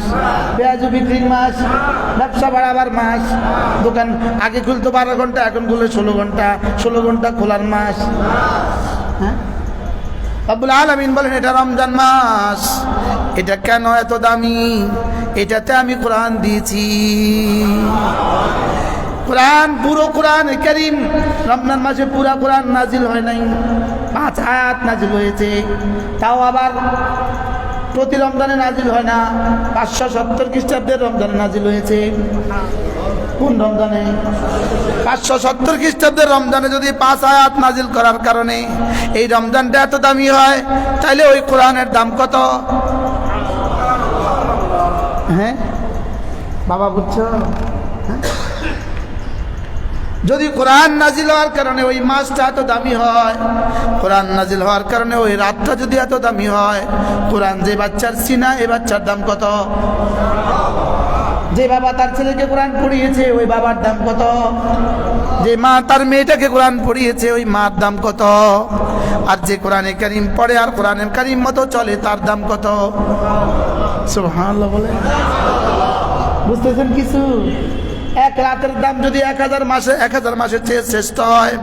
পেঁয়াজু বিক্রির মাস, ব্যবসা বাড়াবার মাস। দোকান আগে খুলতো 12 ঘন্টা, এখন খুলে 16 ঘন্টা, 16 ঘন্টা খোলার মাস। হ্যাঁ, রব্বুল আলামিন বলেন এটা রমজান মাস। এটা কেন এত দামি? এটাতে আমি কোরআন দিয়েছি। কোরআন, পুরো কোরআন কারীম রমজান মাসে পুরা কোরআন নাজিল হয় নাই, 5 আয়াত নাজিল হয়েছে। তাও আবার প্রতি রমজানে নাজিল হয় না, 570 খ্রিস্টাব্দের রমজানে নাজিল হয়েছে। কোন রমজানে? 570 খ্রিস্টাব্দের রমজানে যদি 5 আয়াত নাজিল করার কারণে এই রমজানটা এত দামি হয়, তাহলে ওই কোরআনের দাম কত? হ্যাঁ বাবা, বুঝছো? যদি কোরআন নাজিল হওয়ার কারণে ওই মাসটা এত দামি হয়, কোরআন নাজিল হওয়ার কারণে ওই রাতটা যদি এত দামি হয়, কোরআন যে বাচ্চার সিনা, এই বাচ্চার দাম কত? যে বাবা তার ছেলেকে কোরআন পড়িয়েছে ওই বাবার দাম কত? যে মা তার মেয়েটাকে কোরআন পড়িয়েছে ওই মার দাম কত? আর যে কোরআনে কারীম পড়ে আর কোরআনে কারীম মতো চলে তার দাম কত? সুবহানাল্লাহ বলে। বুঝতেছেন কিছু? এক রাতের দাম যদি 1000 মাসের চেয়ে শ্রেষ্ঠ হয়,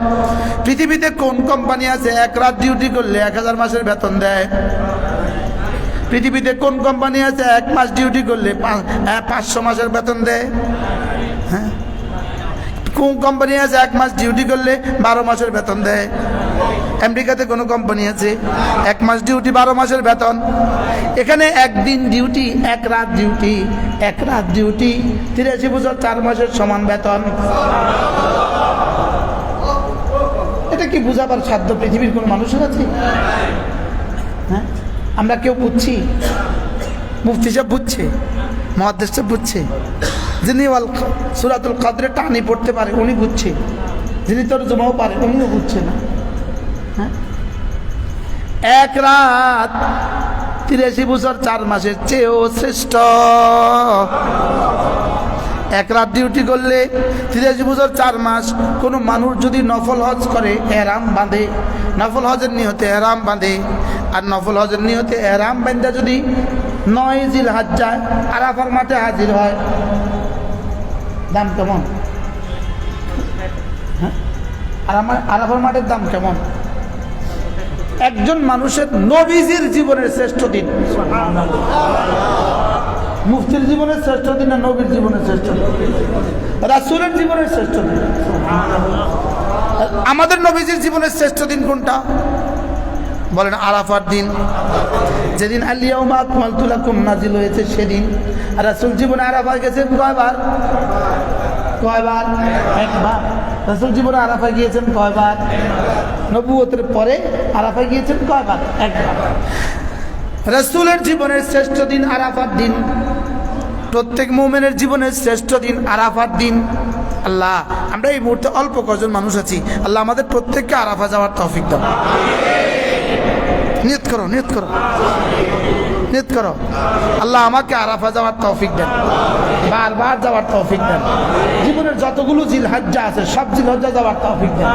পৃথিবীতে কোন কোম্পানি আছে এক রাত ডিউটি করলে 1000 মাসের বেতন দেয়? পৃথিবীতে কোন কোম্পানি আছে 1 মাস ডিউটি করলে 500 মাসের বেতন দেয়? হ্যাঁ, কোন কোম্পানি আছে 1 মাস ডিউটি করলে 12 মাসের বেতন দেয়? আমেরিকাতে কোনো কোম্পানি আছে 1 মাস ডিউটি 12 মাসের বেতন? এখানে একদিন ডিউটি, 1 রাত ডিউটি, 1 রাত ডিউটি 83 বছর 4 মাসের সমান বেতন। এটা কি বুঝাবার সাধ্য পৃথিবীর কোন মানুষের আছে? হ্যাঁ, আমরা কেউ বুঝছি? মুফতি সাহেব বুঝছে? মুহাদ্দিস সাহেব বুঝছে? যিনি সূরাতুল কদরে টানি পড়তে পারে উনি বুঝছে, যিনি তরজমাও পারে উনিও বুঝছে না। হ্যাঁ, এক রাত 83 বছর 4 মাসের চেয়েও শ্রেষ্ঠ। এক রাত ডিউটি করলে 83 বছর 4 মাস। কোনো মানুষ যদি নফল হজ করে, এহরাম বাঁধে, নফল হজের নিয়তে এহরাম বাঁধে, আর নফল হজের নিয়তে এহরাম বাঁধা যদি 9 জিলহজ্জা আরাফার মাঠে হাজির হয়, দাম কেমন? হ্যাঁ, আরাফার মাঠের দাম কেমন? একজন মানুষের নবীজির জীবনের শ্রেষ্ঠ দিন। মুফতির জীবনের শ্রেষ্ঠ দিন না নবীর জীবনের শ্রেষ্ঠ দিন? রাসূলের জীবনের শ্রেষ্ঠ দিন। আমাদের নবীজির জীবনের শ্রেষ্ঠ দিন কোনটা বলেন? আরাফার দিন, যেদিন আল ইয়াউমা আকমালতু লাকুম নাজিল হয়েছে সেদিন। আর রাসূল জীবনে আরাফায় গেছেন কয়বার? কয়বার? একবার। রাসূল জীবনে আরাফায় গিয়েছেন কয়বার? নবুয়তের পরে আরাফায় গিয়েছেন কয়বার? একবার। রাসূলের জীবনের শ্রেষ্ঠ দিন আরাফার দিন। প্রত্যেক মুমিনের জীবনের শ্রেষ্ঠ দিন আরাফার দিন। আল্লাহ, আমরা এই মুহূর্তে অল্প কজন মানুষ আছি, আল্লাহ আমাদের প্রত্যেককে আরাফা যাওয়ার তৌফিক দাও। নিয়ত করো, নিয়ত করো, নিয়ত করো, আল্লাহ আমাকে আরাফা যাওয়ার তৌফিক দেন, বারবার যাওয়ার তৌফিক দেন। জীবনের যতগুলো জিলহজ্জা আছে সব জিলহজ্জা যাওয়ার তৌফিক দেন।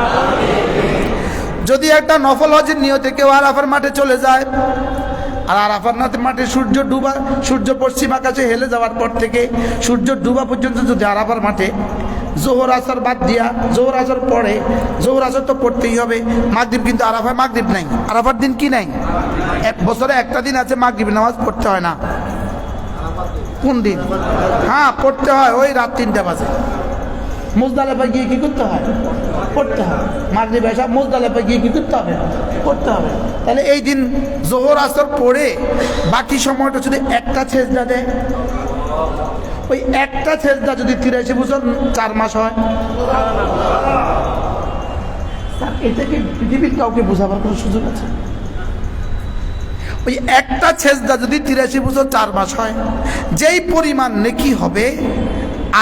যদি একটা নফল হজের নিয়তে কেউ আরাফার মাঠে চলে যায়, আর আরাফার মাঠে সূর্য ডুবা, সূর্য পশ্চিম আকাশে হেলে যাওয়ার পর থেকে সূর্য ডুবা পর্যন্ত যদি আরাফার মাঠে জোহর আসর বাদ দিয়া জোহর আসর পড়ে, জোহর আসর তো পড়তেই হবে, মাগরিব কিন্তু আরাফায় মাগরিব নাই। আরাফার দিন কি নাই? এক বছরে একটা দিন আছে মাগরিব নামাজ পড়তে হয় না। কোন দিন? হ্যাঁ, পড়তে হয় ওই রাত 3টা বাজে। মুজদালিফা গিয়ে কি করতে হয়? পড়তে হয়। মাগরিব এসা মুজদালিফা গিয়ে কি করতে হবে? পড়তে হবে। তাহলে এই দিন জোহর আসর পড়ে বাকি সময়টা যদি একটা সেজদা দেয়, ওই একটা সেজদা যদি 83 বছর 4 মাস হয়, এটা কি পৃথিবীর কাউকে বোঝাবার কোনো সুযোগ আছে? ওই একটা সেজদা যদি 83 বছর 4 মাস হয়, যেই পরিমাণ নেকি হবে,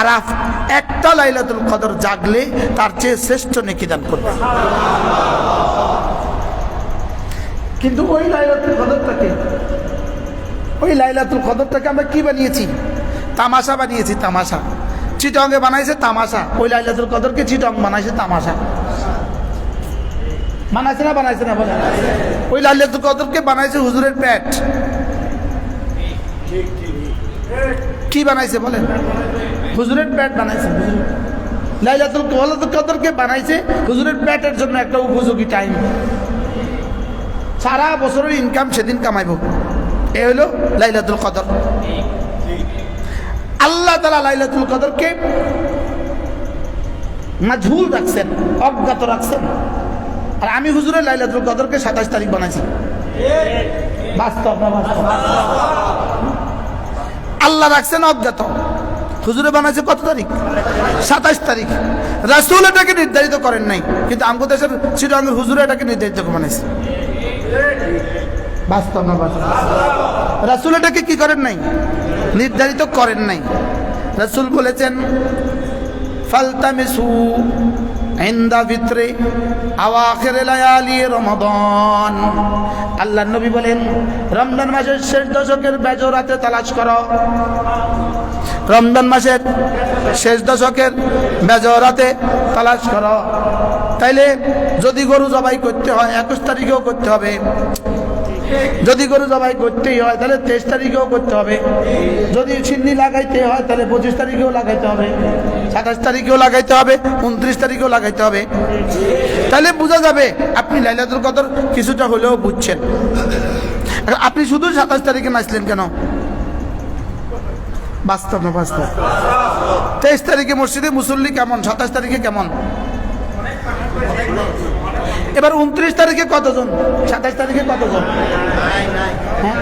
আরাফ একটা লাইলাতুল কদর জাগলে তার চেয়ে শ্রেষ্ঠ নেকি দান করবে। কিন্তু ওই লাইলাতুল কদরটাকে আমরা কি বানিয়েছি? তামাশা বানিয়েছি, তামাশা। চিটংয়ে বানাইছে তামাশা, ওই লাইলাতুল কদরকে চিটং বানাইছে তামাশা। বানাইছে না বানাইছে না বলে? ওই লাইলাতুল কদরকে বানাইছে হুজুরের পেট। কি বানাইছে বলেন? হুজুরের পেট বানাইছে। লাইলাতুল কদরকে বানাইছে হুজুরের পেটের জন্য একটা উপযোগী টাইম। সারা বছরের ইনকাম সেদিন কামাইব। এ হলো লাইলাতুল কদর। আল্লাহ তাআলা লাইলাতুল কদরকে মাজহুল রাখছেন, অজ্ঞাত রাখছেন। আর আমি হুজুরের লাইলাতুল কদরকে 27 তারিখ বানাইছি। বাস্তব না বাস্তব? আল্লাহ রাখছেন অজ্ঞাত, হুজুরে বানাইছে কত তারিখ? 27 তারিখ। রাসূল এটাকে নির্ধারিত করেন নাই, কিন্তু আমগো দেশের চিটাঙ্গের হুজুরে এটাকে নির্ধারিত করে বানাইছে। বাস্তব না বাস্তব? রাসূল এটাকে কি করেন নাই? নির্ধারিত করেন নাই। রাসূল বলেছেন ফালতামিসু ইনদা ভিতরে আওয়াখির লায়ালি রমাদান। আল্লাহর নবী বলেন রমজান মাসের শেষ দশকের বেজর রাতে তালাশ করো। রমজান মাসের শেষ দশকের বেজর রাতে তালাশ করো। তাইলে যদি গরু জবাই করতে হয় 21 তারিখেও করতে হবে, যদি গরু জবাই করতেই হয় তাহলে 23 তারিখেও করতে হবে, যদি সিন্নি লাগাইতে হয় তাহলে 25 তারিখেও লাগাইতে হবে, 27 তারিখেও লাগাইতে হবে, 29 তারিখেও লাগাইতে হবে। তাহলে বোঝা যাবে আপনি লাইলাতুল কদর কিছুটা হলেও বুঝছেন। আপনি শুধু 27 তারিখে নাচলেন কেন? বাস্তব না বাস্তব? 23 তারিখে মসজিদে মুসল্লি কেমন, 27 তারিখে কেমন? এবার 29 তারিখে কতজন, 27 তারিখে কতজন? হ্যাঁ,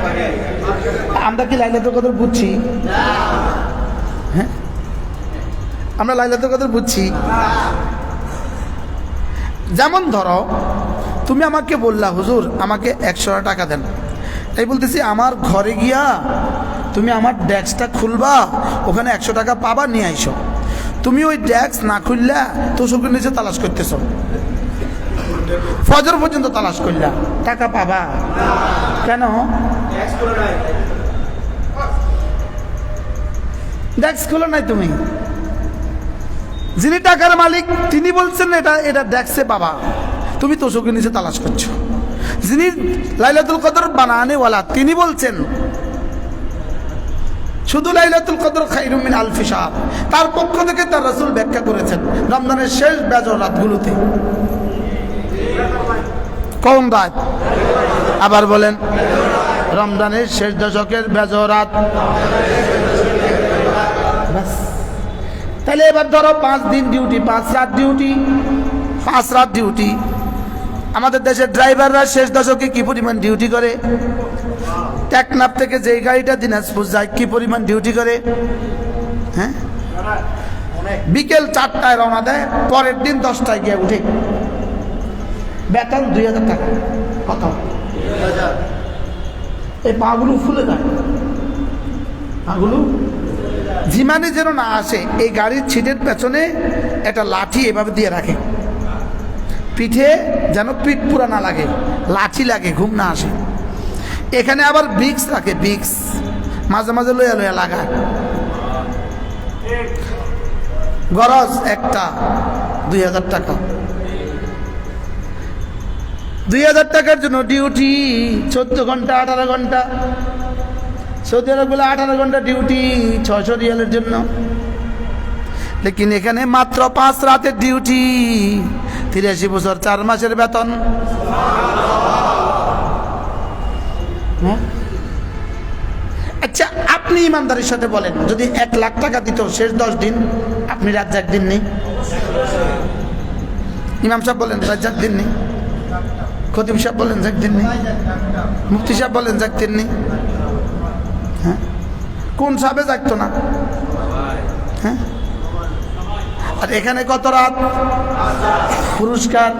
আমরা কি লাইলাতুল কদর বুঝছি? হ্যাঁ, আমরা লাইলাতুল কদর বুঝছি? যেমন ধরো তুমি আমাকে বললা হুজুর আমাকে 100 টাকা দেন, এই বলতেছি আমার ঘরে গিয়া তুমি আমার ডেস্কটা খুলবা, ওখানে 100 টাকা পাবা, নিয়ে আইসো। তুমি ওই ডেস্ক না খুললা তোষকের নিচে তালাশ করতেছ, ফজর পর্যন্ত তালাশ করলা, টাকা পাবা কেন? ডেস্ক খোলো নাই তুমি। যিনি টাকার মালিক তিনি বলছেন এটা ডেস্কে পাবা, তুমি তোষকের নিচে তালাশ করছো। যিনি লাইলাতুল কদর বানানে ওয়ালা তিনি বলছেন শুধু লাইলাতুল কদর খায়রুম মিন আলফি শাহর, তার পক্ষ থেকে তার রাসূল ব্যাখ্যা করেছেন রমজানের শেষ বেজর রাতগুলোতে। কোন রাত? আবার বলেন। রমজানের শেষ দশকের বেজর রাত। তাহলে এবার ধরো 5 দিন ডিউটি, 5 রাত ডিউটি, 5 রাত ডিউটি। আমাদের দেশের ড্রাইভাররা শেষ দশকে কি পরিমাণ ডিউটি করে? টেকনাফ থেকে যে গাড়িটা দিনাজপুর যায় কি পরিমাণ ডিউটি করে? হ্যাঁ, বিকেল 4টায় রওনা দেয়, পরের দিন 10টায় গিয়ে উঠে। বেতন 2000 টাকা। কত? এই পাগুলো ফুলে যায়, পাগুলো ঝিমানি যেন না আসে, এই গাড়ির ছিটের পেছনে একটা লাঠি এভাবে দিয়ে রাখে, পিঠে যেন পিঠ পুরা না লাগে, লাঠি লাগে, ঘুম না আসে। এখানে আবার বিক্স রাখে, বিক্স মাঝে মাঝে লইয়া লইয়া লাগায়। গরজ একটা 2000 টাকা। 2000 টাকার জন্য ডিউটি 14 ঘন্টা 18 ঘন্টা। সৌদি আরব বলে 18 ঘন্টা ডিউটি 600 রিয়ালের জন্য। লেকিন এখানে মাত্র 5 রাতের ডিউটি, 83 বছর 4 মাসের বেতন। আচ্ছা, আপনি ইমানদারির সাথে বলেন, যদি 1 লাখ টাকা দিত শেষ 10 দিন, আপনি রাজ্জাক দিন নেই? ইমাম সাহেব বলেন রাজ্জাক দিন নেই, খতিব সাহেব বলেন জাক দিন নেই, মুফতি সাহেব বলেন জাক দিন নেই। হ্যাঁ, কোন সাহেবে জাগতো না? হ্যাঁ, আর এখানে কত রাত পুরস্কার?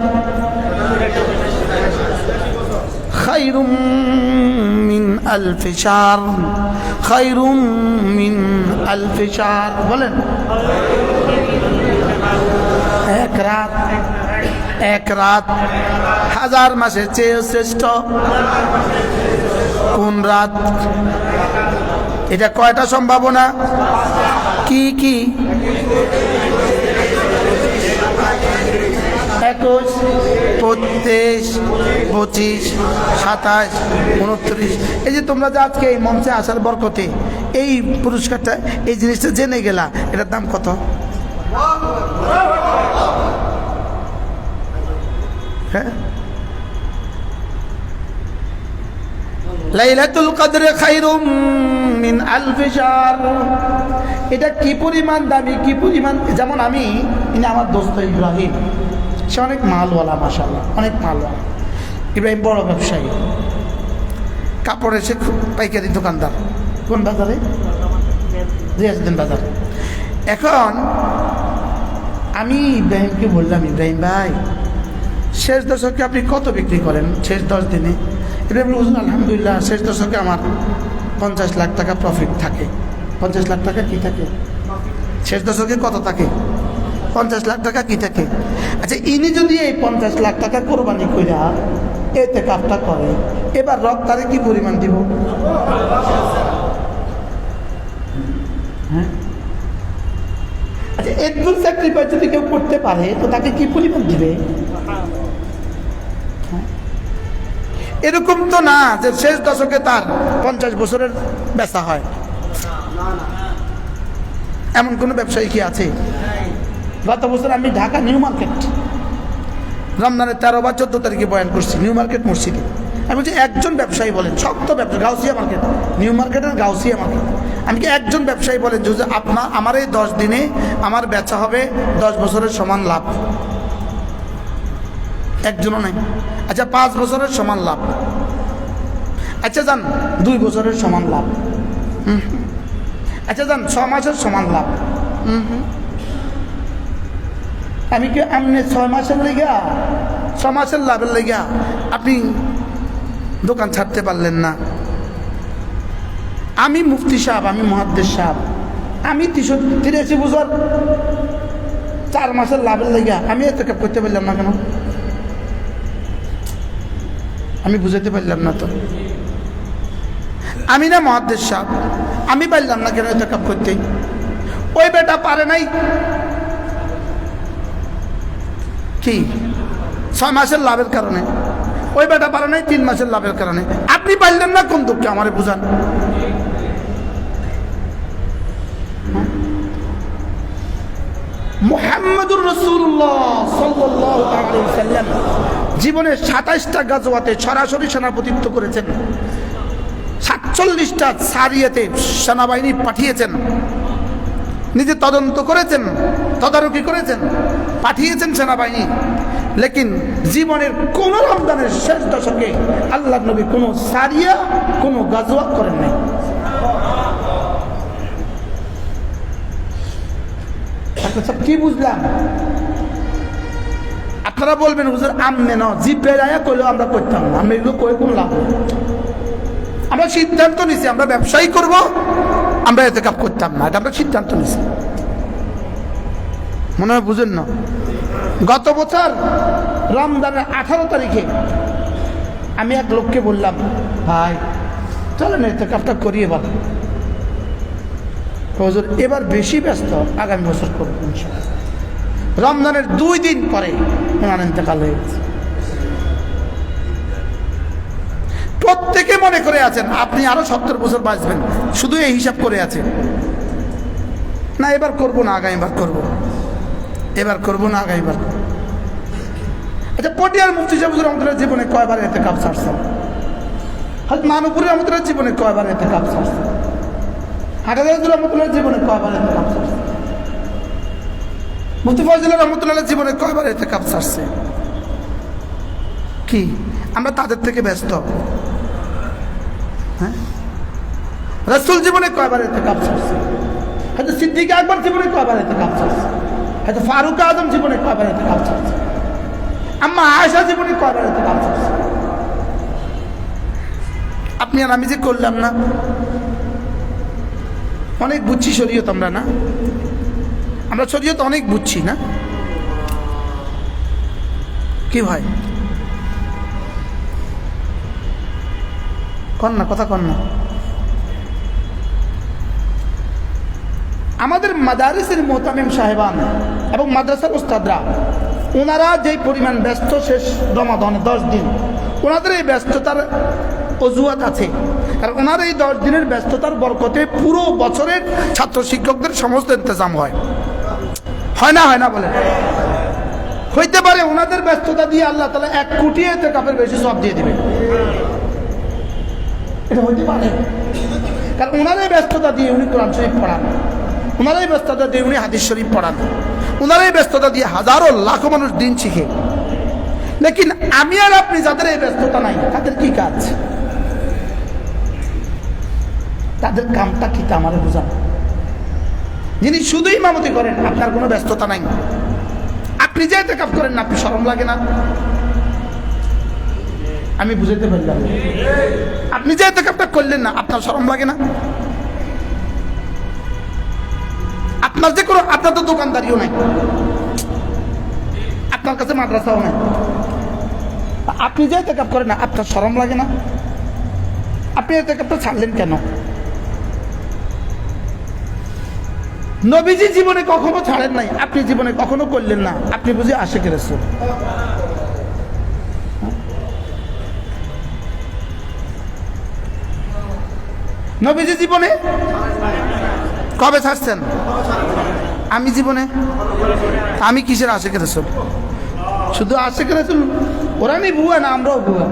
খায়রুম মিন আলফি শাহর, খায়রুম মিন আলফি শাহর। বলেন। এক রাত 1000 মাসের চেয়ে শ্রেষ্ঠ। কোন রাত? এটা কয়টা সম্ভাবনা? কি কি? 21, 25, 25, 27, 29। এই যে তোমরা যে আজকে এই মঞ্চে আসার বরকতে এই পুরস্কারটা, এই জিনিসটা জেনে গেলা, এটার দাম কত? হ্যাঁ, লাইলাতুল কদর খায়রুম মিন আলফি শাহর। এটা কি পরিমাণ দামি, কি পরিমাণ। যেমন আমি, আমার দোস্ত ইব্রাহিম, সে অনেক মালওয়ালা, মাশাআল্লাহ অনেক মালওয়ালা। ইব্রাহিম বড় ব্যবসায়ী, কাপড়ের সে পাইকারি দোকানদার। কোন বাজারে? রিয়াজউদ্দিন বাজার। এখন আমি ইব্রাহিমকে বললাম, ইব্রাহিম ভাই, শেষ দশকে আপনি কত বিক্রি করেন শেষ 10 দিনে? ইব্রাহিম বলল, আলহামদুলিল্লাহ শেষ দশকে আমার 50 লাখ টাকা প্রফিট থাকে। 50 লাখ টাকা কি থাকে? শেষ দশকে কত থাকে? 50 লাখ টাকা কি থাকে? আচ্ছা, ইনি যদি এই 50 লাখ টাকা কোরবানি কইরা এতে কাজটা করে, এবার রক্তারে কি পরিমাণ দিব? হ্যাঁ, আচ্ছা, এদুল স্যাক্রিফাইস যদি কেউ করতে পারে তো তাকে কি পরিমাণ দিবে? এরকম তো না যে শেষ দশকে তার 50 বছরের বেচা হয়, এমন কোন ব্যবসায়ী কি আছে? গত বছর আমি ঢাকা নিউ মার্কেট রমজানের 13 বা 14 তারিখে বয়ান করছি, নিউ মার্কেট মসজিদে। আমি বলছি একজন ব্যবসায়ী বলেন, শক্ত ব্যবসা, গাউসিয়া মার্কেট, নিউ মার্কেটের গাউসিয়া মার্কেট। আমি কি একজন ব্যবসায়ী বলেন যে আমার এই 10 দিনে আমার বেচা হবে 10 বছরের সমান লাভ? একজনও নাই। আচ্ছা, 5 বছরের সমান লাভ। আচ্ছা যান 2 বছরের সমান লাভ। আচ্ছা যান 6 মাসের সমান লাভ। আমি কি আপনি 6 মাসের লেগা, 6 মাসের লাভের লেগা আপনি দোকান ছাড়তে পারলেন না? আমি মুফতি সাহেব, আমি মুহাদ্দিস সাহেব, আমি 83 বছর 4 মাসের লাভের লেগে আমি এতেকাফ করতে পারলাম না কেন? আমি বুঝাতে পারলাম না তো। আমি না মুহাদ্দিস সাহেব, আমি পারলাম না কেন এতেকাফ করতে? ওই বেটা পারে নাই কি 6 মাসের লাভের কারণে, ওই বেটা পারে নাই 3 মাসের লাভের কারণে। আপনি পারলেন না কোন দুঃখে আমারে বুঝান। মুহাম্মদুর রাসূলুল্লাহ সাল্লাল্লাহু আলাইহি ওয়াসাল্লাম জীবনে 27টা গাজওয়াতে সরাসরি সেনাপতিত্ব করেছেন, 47টা সারিয়াতে সেনাবাহিনী পাঠিয়েছেন, নিজে তদন্ত করেছেন, তদারকি করেছেন, পাঠিয়েছেন সেনাবাহিনী। লেকিন জীবনের কোন রমজানের শেষ দশকে আল্লাহর নবী কোন সারিয়া, কোন গাজওয়াত করেন নাই। কি বুঝলাম? আপনারা বলবেন হুজুর আমনে না জি বেড়াইয়া করলেও আমরা করতাম না, আমরা এগুলো করে কোনো লাভ নেই। আমরা সিদ্ধান্ত নিছি আমরা ব্যবসায়ী করব, আমরা ইতিকাফ করতাম না, এটা আমরা সিদ্ধান্ত নিছি। মনে হয় বুঝেন না? গত বছর রমজানের 18 তারিখে আমি এক লোককে বললাম, ভাই চলেন ইতিকাফটা করি এবার। হুজুর এবার বেশি ব্যস্ত, আগামী বছর করব ইনশাআল্লাহ। রমজানের 2 দিন পরে ওনার ইন্তেকাল হয়ে গেছে। প্রত্যেকে মনে করে আছেন আপনি আরো 70 বছর বাঁচবেন, শুধু এই হিসাব করে আছেন, না এবার করব না আগামীবার করব, এবার করব না আগামীবার। আচ্ছা, পটিয়ার মুফতি সাহেব হুজুর রহমতুল্লাহ জীবনে কয়বার ইতিকাফ ছাড়ছেন? হযরত মানবপুরের রহমতুল্লাহ জীবনে কয়বার ইতিকাফ ছাড়ছেন? হাটাজার হুজুর রহমতুল্লাহ জীবনে কয়বার ইতিকাফ ছাড়ছেন? মুফতি ফজল রহমতুল্লাহ জীবনে কয়বার ইতিকাফ ছাড়ছে? কি আমরা তাদের থেকে ব্যস্ত? হ্যাঁ, রাসূল জীবনে কয়বার ইতিকাফ ছাড়ছে? হযরত সিদ্দিক আকবর জীবনে কয়বার ইতিকাফ ছাড়ছে? হযরত ফারুক আজম জীবনে কয়বার ইতিকাফ ছাড়ছে? আম্মা আয়েশা জীবনে কয়বার ইতিকাফ ছাড়ছে? আপনি আর আমি যে করলাম না, অনেক বুঝছি শরীয়ত আমরা, না আমরা শরীয়ত অনেক বুঝছি না কি ভাই? কন না কথা কন না। আমাদের মাদারিসের মুহতামিম সাহেবান এবং মাদ্রাসার উস্তাদরা, ওনারা যেই পরিমাণ ব্যস্ত শেষ রমাদানে 10 দিন, ওনাদের এই ব্যস্ততার অজুহাত আছে, কারণ ওনার এই 10 দিনের ব্যস্ততার বরকতে পুরো বছরের ছাত্র শিক্ষকদের সমস্ত ইন্তজাম হয়। হয় না? হয় না বলে? হইতে পারে ওনাদের ব্যস্ততা দিয়ে আল্লাহ তাআলা 1 কোটি ইতিকাফের বেশি সওয়াব দিয়ে দিবে, এটা হইতে পারে। কারণ ওনারাই ব্যস্ততা দিয়ে উনি কোরআন শরীফ পড়ান, ওনারাই ব্যস্ততা দিয়ে উনি হাদিস শরীফ পড়ান, ওনারাই ব্যস্ততা দিয়ে হাজারো লাখো মানুষ দিন শিখে। লেকিন আমি আর আপনি যাদের এই ব্যস্ততা নাই, তাদের কি কাজ? তাদের কামটা কি তা আমার বোঝান। যিনি শুধু ইমামতি করেন, আপনার কোনো ব্যস্ততা নাই, আপনি যে ইতিকাফ করেন না, আপনি শরম লাগে না? আমি বুঝাতে পারলাম, আপনি যে ইতিকাফটা করলেন না, আপনার শরম লাগে না? আপনার যে কোনো, আপনার তো দোকানদারিও নাই, আপনার কাছে মাদ্রাসাও নাই, আপনি যে ইতিকাফ করেন না, আপনার শরম লাগে না? আপনি ইতিকাফটা ছাড়লেন কেন? নবীজি জীবনে কখনো ছাড়েন নাই, আপনি জীবনে কখনো করলেন না, আপনি বুঝি আশিক রাসূল। নবীজি জীবনে কবে ছাড়ছেন? আমি জীবনে, আমি কিসের আশিক রাসূল? শুধু আশিক রাসূল ওরা নেই ভুয়া না, আমরাও ভুয়া,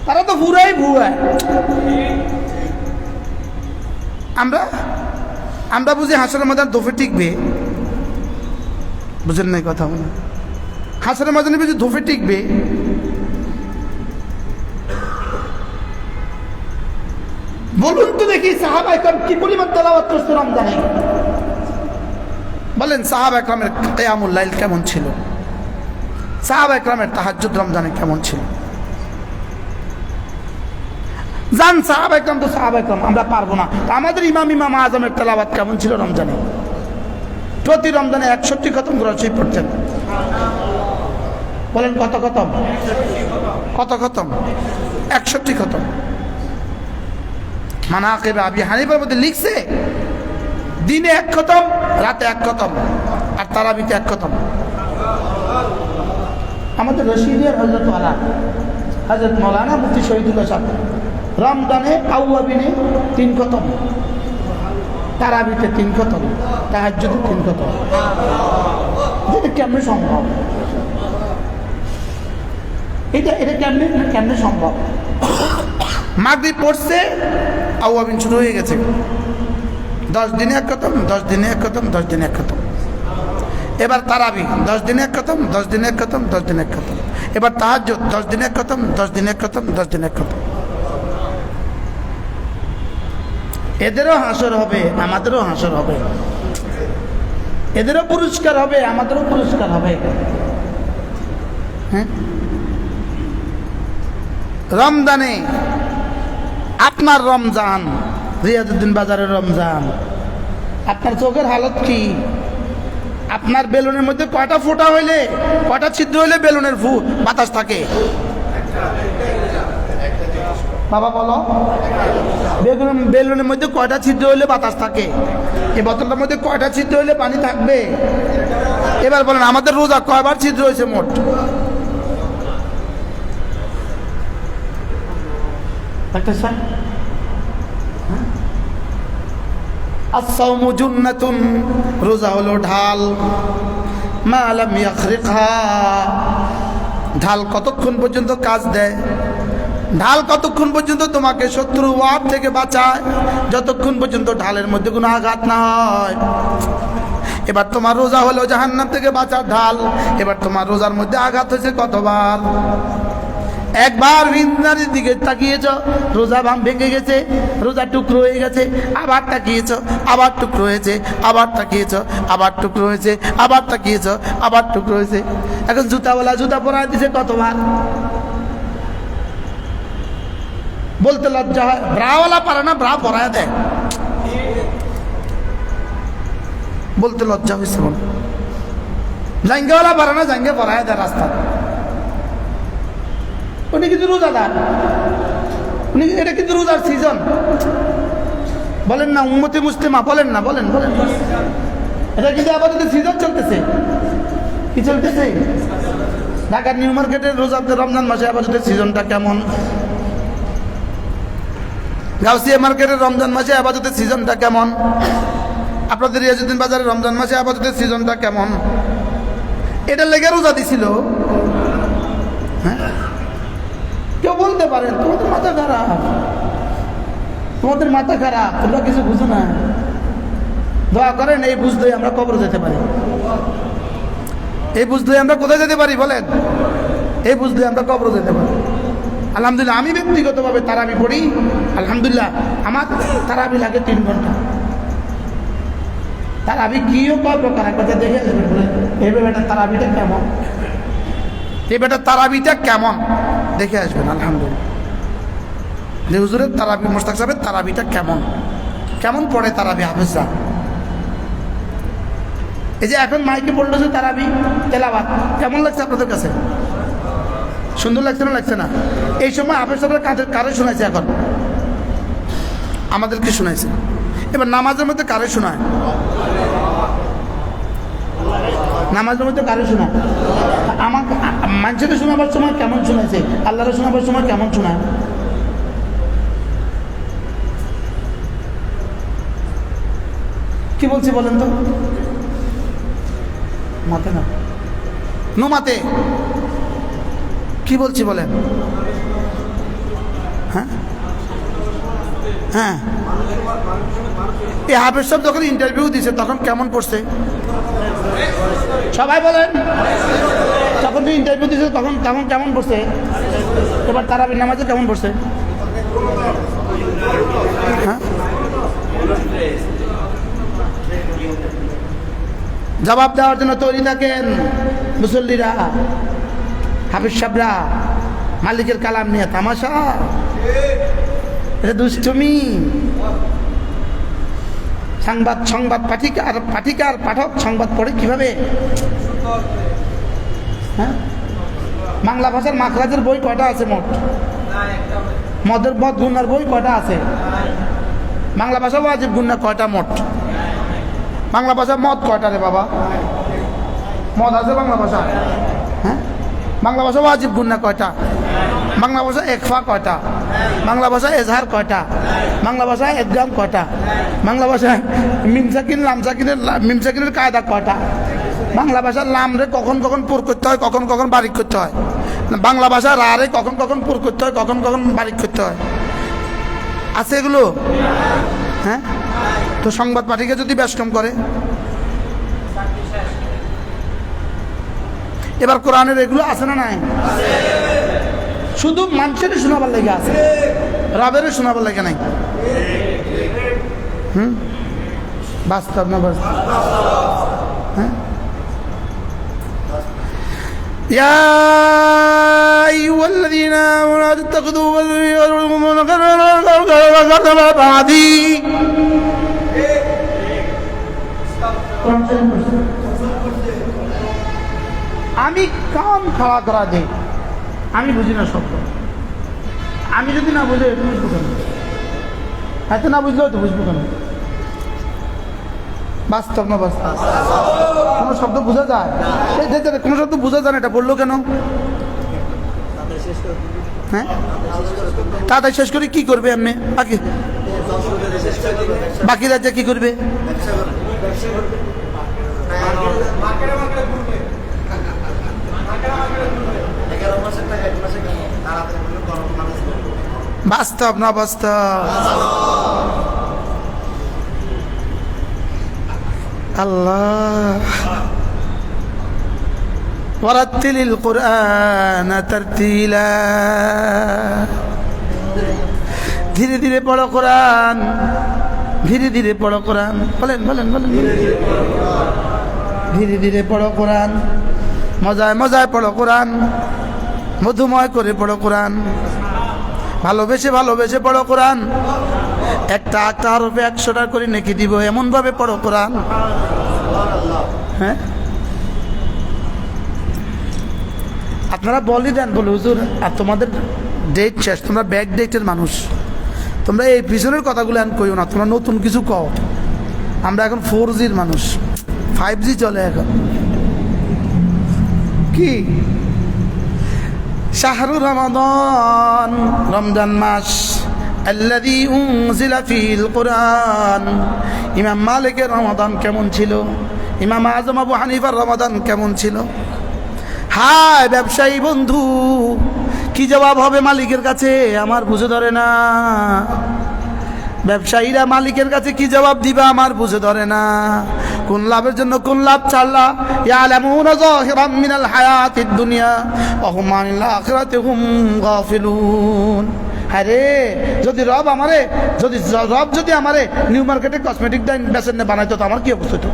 তারা তো পুরাই ভুয়া। আমরা বুঝি হাসরের ময়দান ধোফে টিকবে, বুঝেন নাই কথা বলে? হাসরের ময়দানে বুঝি ধোফে টিকবে? বলুন তো দেখি, সাহাবা একরাম কি পরিমাণ তেলাওয়াত করছে রমজানে? বলেন সাহাবা একরামের কিয়ামুল লাইল কেমন ছিল? সাহাবা একরামের তাহাজ্জুদ রমজানে কেমন ছিল? জান সাহাবা একরাম তো সাহাবা একরাম, আমরা পারবো না। তো আমাদের ইমাম আজমের তেলাওয়াত কেমন ছিল রমজানে? প্রতি রমজানে 61 খতম করে শরীফ পড়তেন। বলেন কত খতম? কত খতম? 61 খতম। মানাকিব আবি হানিফার মধ্যে লিখছে দিনে 1 খতম, রাতে 1 খতম, আর তারাবিতে 1 খতম। আমাদের রশিদিয়ার হযরত ওয়ালা হযরত মাওলানা মুফতি শহীদুল্লাহ সাহেব রমজানে আউয়াবিনে 3 খতম, তারাবিতে 3 খতম, তাহাজ্জুদে 3 খতম। এটা কেমনে সম্ভব? এটা কেমনে সম্ভব? মাগরিব পড়ছে, আউয়াবিন শুরু হয়ে গেছে, 10 দিনে 1 খতম, 10 দিনে 1 খতম, 10 দিনে 1 খতম। এবার তারাবি 10 দিনে 1 খতম, 10 দিনে 1 খতম, 10 দিনে 1 খতম। এবার তাহাজ্জুদ 10 দিনে 1 খতম, 10 দিনে 1 খতম, 10 দিনে 1 খতম। এদেরও হাসর হবে, আমাদেরও হাসর হবে। এদেরও পুরস্কার হবে, আমাদেরও পুরস্কার হবে। হ্যাঁ, রমজানে আপনার রমজান, রিয়াজউদ্দিন বাজারের রমজান, আপনার চোখের হালত কি? আপনার বেলুনের মধ্যে কয়টা ফোঁটা হইলে, কয়টা ছিদ্র হইলে বেলুনের বাতাস থাকে? বাবা বলো, বেলুনের মধ্যে কয়টা ছিদ্র হইলে বাতাস থাকে? এই বোতলটার মধ্যে কয়টা ছিদ্র হইলে পানি থাকবে? এবার বলেন আমাদের রোজা কয়বার ছিদ্র হয়েছে মোট? আস-সাওমু জুন্নাতুন, রোজা হলো ঢাল, মা লাম ইয়াখরিকহা, ঢাল কতক্ষণ পর্যন্ত কাজ দেয়? ঢাল কতক্ষণ পর্যন্ত তোমাকে শত্রু ওয়ার থেকে বাঁচায়? যতক্ষণ পর্যন্ত ঢালের মধ্যে কোনো আঘাত না হয়। এবার তোমার রোজা হলো জাহান্নাম থেকে বাঁচার ঢাল। এবার তোমার রোজার মধ্যে আঘাত হয়েছে কতবার? একবার ভিন্নারের দিকে তাকিয়েছ, রোজা ভেঙে গেছে, রোজা টুকরো হয়ে গেছে, আবার তাকিয়েছ, আবার টুকরো হয়েছে, আবার তাকিয়েছ, আবার টুকরো হয়েছে, আবার তাকিয়েছ, আবার টুকরো হয়েছে। এখন জুতাওয়ালা জুতা পরায় দিছে কতবার? বলতে লজ্জা হয়, ব্রাওয়ালা পারে না, ব্রা পরায় দেয়। বলতে লজ্জা হয়েছে। মনে জাঙ্গাওয়ালা পারে না, জাঙ্গে পরায় দেয় রাস্তা। উনি কিন্তু রোজাদার, এটা কিন্তু রোজার সিজন। বলেন না উম্মতে মুসলিমা, বলেন না, বলেন বলেন, এটা কিন্তু আপাতত সিজন চলতেছে। কি চলতেছে? ঢাকার নিউ মার্কেটের রোজাতে রমজান মাসে আপাতত সিজনটা কেমন? গাউসিয়া মার্কেটের রমজান মাসে আপাতত সিজনটা কেমন? আপনাদের রিয়াজউদ্দিন বাজারের রমজান মাসে আপাতত সিজনটা কেমন? এটা লেগে রোজা দিছিল। হ্যাঁ, কেউ বলতে পারেন তোমাদের মাথা খারাপ, তোমাদের মাথা খারাপ, তোমরা কিছু বুঝো না। দোয়া করেন এই বুঝতে আমরা কবর যেতে পারি। এই বুঝতে আমরা কোথায় যেতে পারি বলেন? এই বুঝতে আমরা কবর যেতে পারি। আলহামদুলিল্লাহ, আমি ব্যক্তিগতভাবে তারাবি পড়ি। আলহামদুলিল্লাহ, আমার তারাবি লাগে 3 ঘন্টা। তারাবি কিও কয় প্রকার, একবার দেখে আসবেন। বলে এই বেটা তারাবিটা কেমন, এই বেটা তারাবিটা কেমন দেখে আসবেন। আলহামদুলিল্লাহ, যে হুজুরের তারাবি, মোস্তাক সাহেবের তারাবিটা কেমন, কেমন পড়ে তারাবি হাফেজরা। এই যে এখন মাইকে পড়লো যে তারাবি তেলাওয়াত, কেমন লাগছে আপনাদের কাছে? সুন্দর লাগছে না, লাগছে না? এই সময় হাফেজ সাহেবের কারে শোনাইছে? এখন আমাদেরকে শোনাইছে। এবার নামাজের মধ্যে কারে শোনায়? নামাজের মধ্যে কারে শোনায়? আমাকে মানুষের শোনাবার সময় কেমন শোনাইছে, আল্লাহরে শোনাবার সময় কেমন শোনায়? কি বলছি বলেন তো? মাতে না, নো মাতে। কি বলছি বলেন? হ্যাঁ হ্যাঁ, এই হাফেজ সাহেব যখন ইন্টারভিউ দিছে তখন কেমন পড়ছে? সবাই বলেন, যখন ইন্টারভিউ দিছে তখন তখন কেমন পড়ছে? এবার তারাবি নামাজে কেমন পড়ছে? হ্যাঁ, জবাব দেওয়ার জন্য তৈরি থাকেন মুসল্লিরা, হাফেজ সাহেবরা। মালিকের কালাম নিয়ে তামাশা। এটা দুষ্টুমি। সংবাদ পাঠিকার পাঠক সংবাদ পড়ে কিভাবে? হ্যাঁ, বাংলা ভাষার মাখরাজের বই কয়টা আছে মোট? মদের মদ গুন্নার বই কয়টা আছে? বাংলা ভাষা ওয়াজিব গুন্না কয়টা মোট? বাংলা ভাষা মদ কয়টা রে বাবা? মদ আছে বাংলা ভাষা? হ্যাঁ, বাংলা ভাষা ওয়াজিব গুন্না কয়টা? বাংলা ভাষা একফা কয়টা? বাংলা ভাষা এজহার কয়টা? বাংলা ভাষায় একগাম কয়টা? বাংলা ভাষায় মিমসাকিনের কায়দা কয়টা? বাংলা ভাষার লাম রে কখন কখন পুর করতে হয়, কখন কখন বারিক করতে হয়। বাংলা ভাষা রা রে কখন কখন পুর করতে হয়, কখন কখন বারিক করতে হয়। আছে এগুলো? হ্যাঁ, তো সংবাদ পাঠিকা যদি বেষ্টম করে, এবার কোরআনের এগুলো আছে না নাই? শুধু মানুষের শোনাবার লেগে আছে, রবের শোনাবার লেগে নাই। বাস্তব না বাস্তব? হ্যাঁ, يا أيها الذين آمنوا لا تتخذوا بعدي। আমি কাম খাওয়া করা যাই, আমি বুঝি না শব্দ। আমি যদি না বুঝে বুঝবো কেন? এত না বুঝলেও তো বুঝবো কেন? বাস্তব না বাস্তব? কোনো শব্দ বোঝা যায়? কোনো শব্দ বোঝা যায় না, এটা বললো কেন? হ্যাঁ, তাড়াতাড়ি শেষ করে কি করবে? এমনি বাকি রাজ্যে কি করবে? বাস্তব না বাস্তব? আল্লাহ ওয়ারাত্তিলিল কুরআন তারতিলা। ধীরে ধীরে পড়ো কোরআন, ধীরে ধীরে পড়ো কোরআন। বলেন বলেন বলেন, ধীরে ধীরে পড়ো কোরআন, মজায় মজায় পড়ো কোরআন, মধুময় করে পড়ো কোরআন, ভালোবেসে ভালোবেসে পড়ো কোরআন। একটা একটা হরফে 100টা করে নেকি দিব, এমন ভাবে পড়ো কোরআন। হ্যাঁ, আপনারা বলি দেন, বলে হুজুর আর তোমাদের ডেট শেষ, তোমরা ব্যাক ডেটের মানুষ, তোমরা এই পিছনের কথাগুলো এখন কইও না, তোমরা নতুন কিছু কও। আমরা এখন 4Gর মানুষ, 5G চলে এখন। কি শাহরু রমাদান, রমজান মাস, আল্লাযী উনজিলা ফীহিল কুরআন। ইমাম মালিকের রমাদান কেমন ছিল? ইমাম আযম আবু হানিফার রমাদান কেমন ছিল? হায় ব্যবসায়ী বন্ধু, কি জবাব হবে মালিকের কাছে? আমার বুঝে ধরে না। ব্যবসায়ীরা মালিকের কাছে কি জবাব দিবে আমার বুঝে ধরে না। কোন লাভের জন্য কোন লাভ ছাড়লা? ইয়ালামুনা যাহিরাম মিনাল হায়াতিদ দুনিয়া ওয়া হুম আনিল আখিরাতি হুম গাফিলুন। আরে যদি রব যদি আমারে নিউ মার্কেটে কসমেটিক বেচেন বানাইতো তো আমার কি অবস্থা হতো?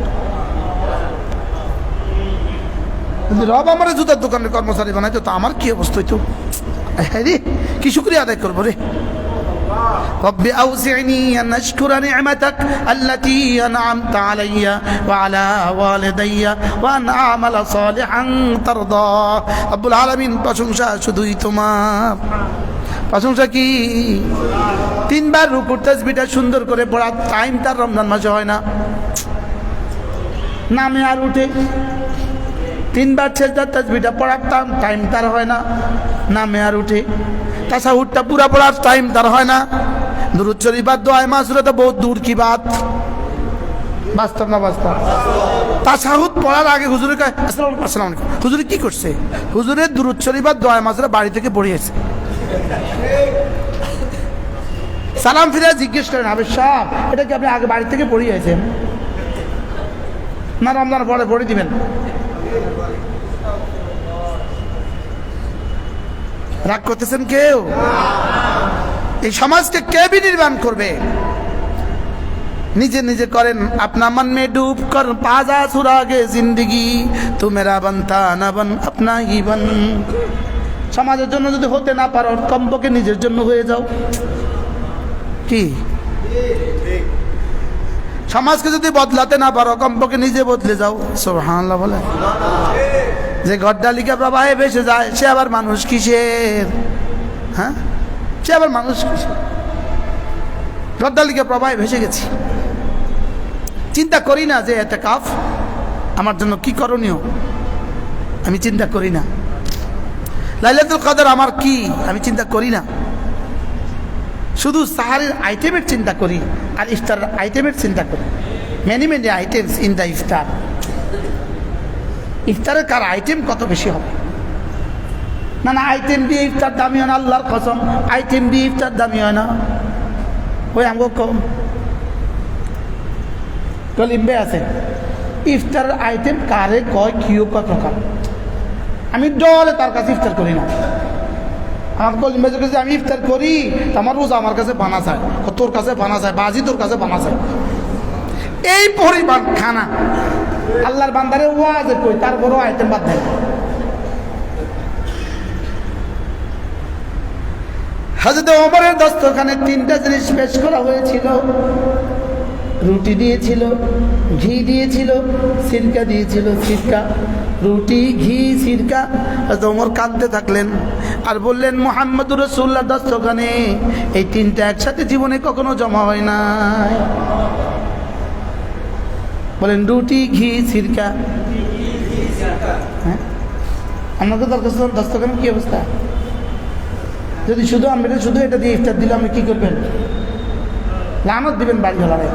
যদি রব আমারে জুতার দোকানের কর্মচারী বানাইতো তো আমার কি অবস্থা হইতো? হ্যাঁ রে, কি শুকরিয়া আদায় করবো রে। رب أوزعني أن أشكر نعمتك التي أنعمت علي وعلى والدي وأن أعمل صالحا ترضاه। رب العالمين প্রশংসা শুধুই তোমার। প্রশংসা কি? 3 বার রুকুর তাসবিহটা সুন্দর করে পড়া টাইম তার রমজান মাসে হয় না, নামে আর উঠে। 3 বার সেজদার তাসবিহটা পড়ার টাইম তার হয় না, নামে আর উঠে। তাশাহুদটা পুরা পড়ার টাইম তার হয় না। দুরূদ শরীফ আর দোয়া মাসুরা তো বহুত দূর কি বাত। বাস্তব না বাস্তব? তাশাহুদ পড়ার আগে হুজুরের কাছে আসসালামু আলাইকুম, হুজুরে কি করছে? হুজুরের দুরূদ শরীফ আর দোয়া মাসুরা বাড়ি থেকে পড়িয়েছে। সালাম ফিরে জিজ্ঞেস করেন, আবে সাহেব এটা কি আপনি আগে বাড়ি থেকে পড়িয়েছেন না রমজান পরে পড়ে দিবেন? রাগ করতেছেন কেউ? এই সমাজকে কে বিনির্মাণ করবে? নিজে নিজে করেন। আপনা মন মে ডুব কর পাজা সুরাগে জিন্দগি, তু মেরা বনতা না বন আপনা হি বন। সমাজের জন্য যদি হতে না পারো কমপক্ষে নিজের জন্য হয়ে যাও। কি সমাজকে যদি বদলাতে না পারো কমপক্ষে নিজে বদলে যাও। সুবহানাল্লাহ বলে। যে গড্ডালিকা প্রবাহে ভেসে যায় সে আবার মানুষ কিসের? হ্যাঁ, সে আবার মানুষ কিসের? গড্ডালিকা প্রবাহে ভেসে গেছি, চিন্তা করি না যে ইতিকাফ আমার জন্য কি করণীয়, আমি চিন্তা করি না। লাইলাতুল কদর আমার কি, আমি চিন্তা করি না। শুধু সাহারের আইটেমের চিন্তা করি আর ইফতারের আইটেমের চিন্তা করি। Many many items in the iftar. ইফতারের কার আইটেম কত বেশি হবে? না না, আইটেম দিয়ে ইফতার দামি হয় না, আল্লাহর কসম আইটেম দিয়ে ইফতার দামি হয় না। ওই আমগো কম কলিম্বে আছে ইফতারের আইটেম কারে কয় কিও কয় প্রকার। আমি ডলে তার কাছে ইফতার করি না। আমার কলিম্বে কাছে আমি ইফতার করি, আমার রোজা আমার কাছে বানা যায়, তোর কাছে বানা যায়, বাজি তোর কাছে বানা যায়। এই পরিমাণ খানা আল্লাহর বান্দারে ওয়াজে কই, তারপরও আইটেম বাদ দেয়। হযরত ওমরের দস্তরখানে 3টা জিনিস পেশ করা হয়েছিল। রুটি দিয়েছিল, ঘি দিয়েছিল, সিরকা দিয়েছিল। সিরকা, রুটি, ঘি, সিরকা। হযরত ওমর কাঁদতে থাকলেন আর বললেন, মুহাম্মদুর রাসূলুল্লাহ দস্তরখানে এই 3টা একসাথে জীবনে কখনো জমা হয় নাই। বলেন রুটি, ঘি, সিরকা। হ্যাঁ, আমাদের দস্তরখানে কি অবস্থা? যদি শুধু আমরা শুধু এটা দিয়ে ইফতার দিলে আপনি কি করবেন? লানত দিবেন বাড়ি ঘরে।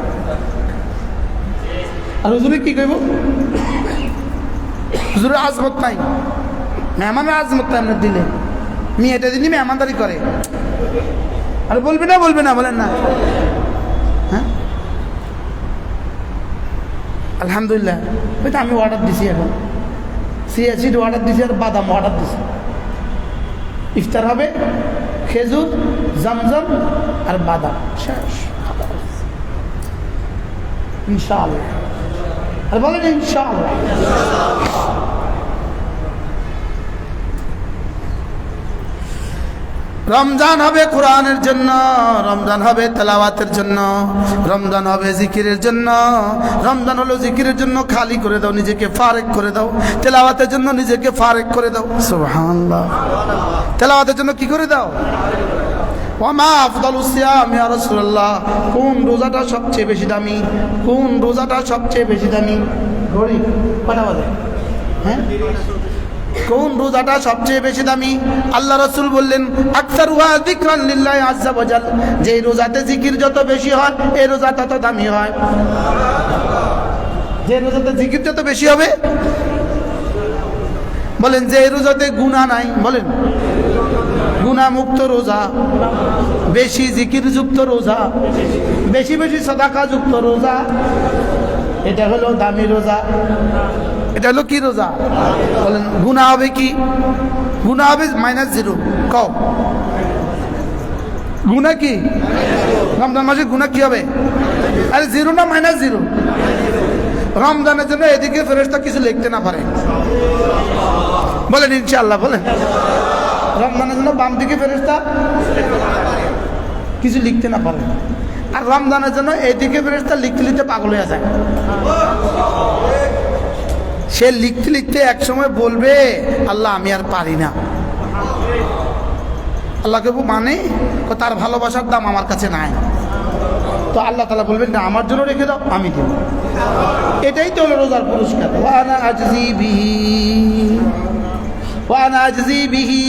আর হুজুরে কি কইব? হুজুরের আজমত নাই, মেহমানের আজমত নাই। আপনার দিলে মেয়ে এটা দিনই মেহমানদারি করে। আর বলবে না বলেন না। হ্যাঁ, আলহামদুলিল্লাহ ওই তো আমি অর্ডার দিছি, এখন সিএসিড অর্ডার দিছি আর বাদাম অর্ডার দিছি। ইফতার হবে খেজুর, জমজম আর বাদাম, শেষ ইনশাআল্লাহ। আর বলেন ইনশাআল্লাহ। রমজান হবে কোরআনের জন্য, রমজান হবে তেলাওয়াতের জন্য, রমজান হবে জিকিরের জন্য। রমজান হলো জিকিরের জন্য, খালি করে দাও নিজেকে, ফারেক করে দাও। তেলাওয়াতের জন্য নিজেকে ফারেক করে দাও। সুবহানাল্লাহ। তেলাওয়াতের জন্য কি করে দাও? ওয়ামা আফদালুস সিয়াম ইয়া রাসূলুল্লাহ, কোন রোজাটা সবচেয়ে বেশি দামি? কোন রোজাটা সবচেয়ে বেশি দামি? ঘড়ি কটা বাজে? হ্যাঁ, কোন রোজাটা সবচেয়ে বেশি দামি? আল্লাহ রাসূল বললেন, আকসারুহা যিকরান লিল্লাহি আযজা ওয়া জাল, যে রোজাতে জিকির যত বেশি হয় এই রোজা তত দামি হয়। যে রোজাতে জিকির যত বেশি হবে, বলেন যে রোজাতে গুনাহ নাই, বলেন গুনাহ মুক্ত রোজা, বেশি জিকির যুক্ত রোজা, বেশি বেশি সাদাকা যুক্ত রোজা, এটা হলো দামি রোজা। এটা হলো কি রোজা? বলেন গুনাহ হবে কি? গুনাহ হবে -0। কও গুনাহ কি? রমজান মাসে গুনাহ কি হবে? আরে 0 না -0। রমজানের জন্য এদিকে ফেরেশতা কিছু লিখতে না পারে, বলেন ইনশাআল্লাহ। বলেন রমজানের জন্য বাম দিকে ফেরেশতা কিছু লিখতে না পারে, আর রমজানের জন্য এদিকে ফেরেশতা লিখতে লিখতে পাগল হয়ে যায়। সে লিখতে লিখতে এক সময় বলবে, আল্লাহ আমি আর পারি না। আল্লাহকে মানে তার ভালোবাসার দাম আমার কাছে নাই। তো আল্লাহ তাআলা বলবেন, না আমার জন্য রেখে দাও, আমি দেব। এটাই তো হলো রোজার পুরস্কার। ওয়ানা আজজি বিহি, ওয়ানা আজজি বিহি,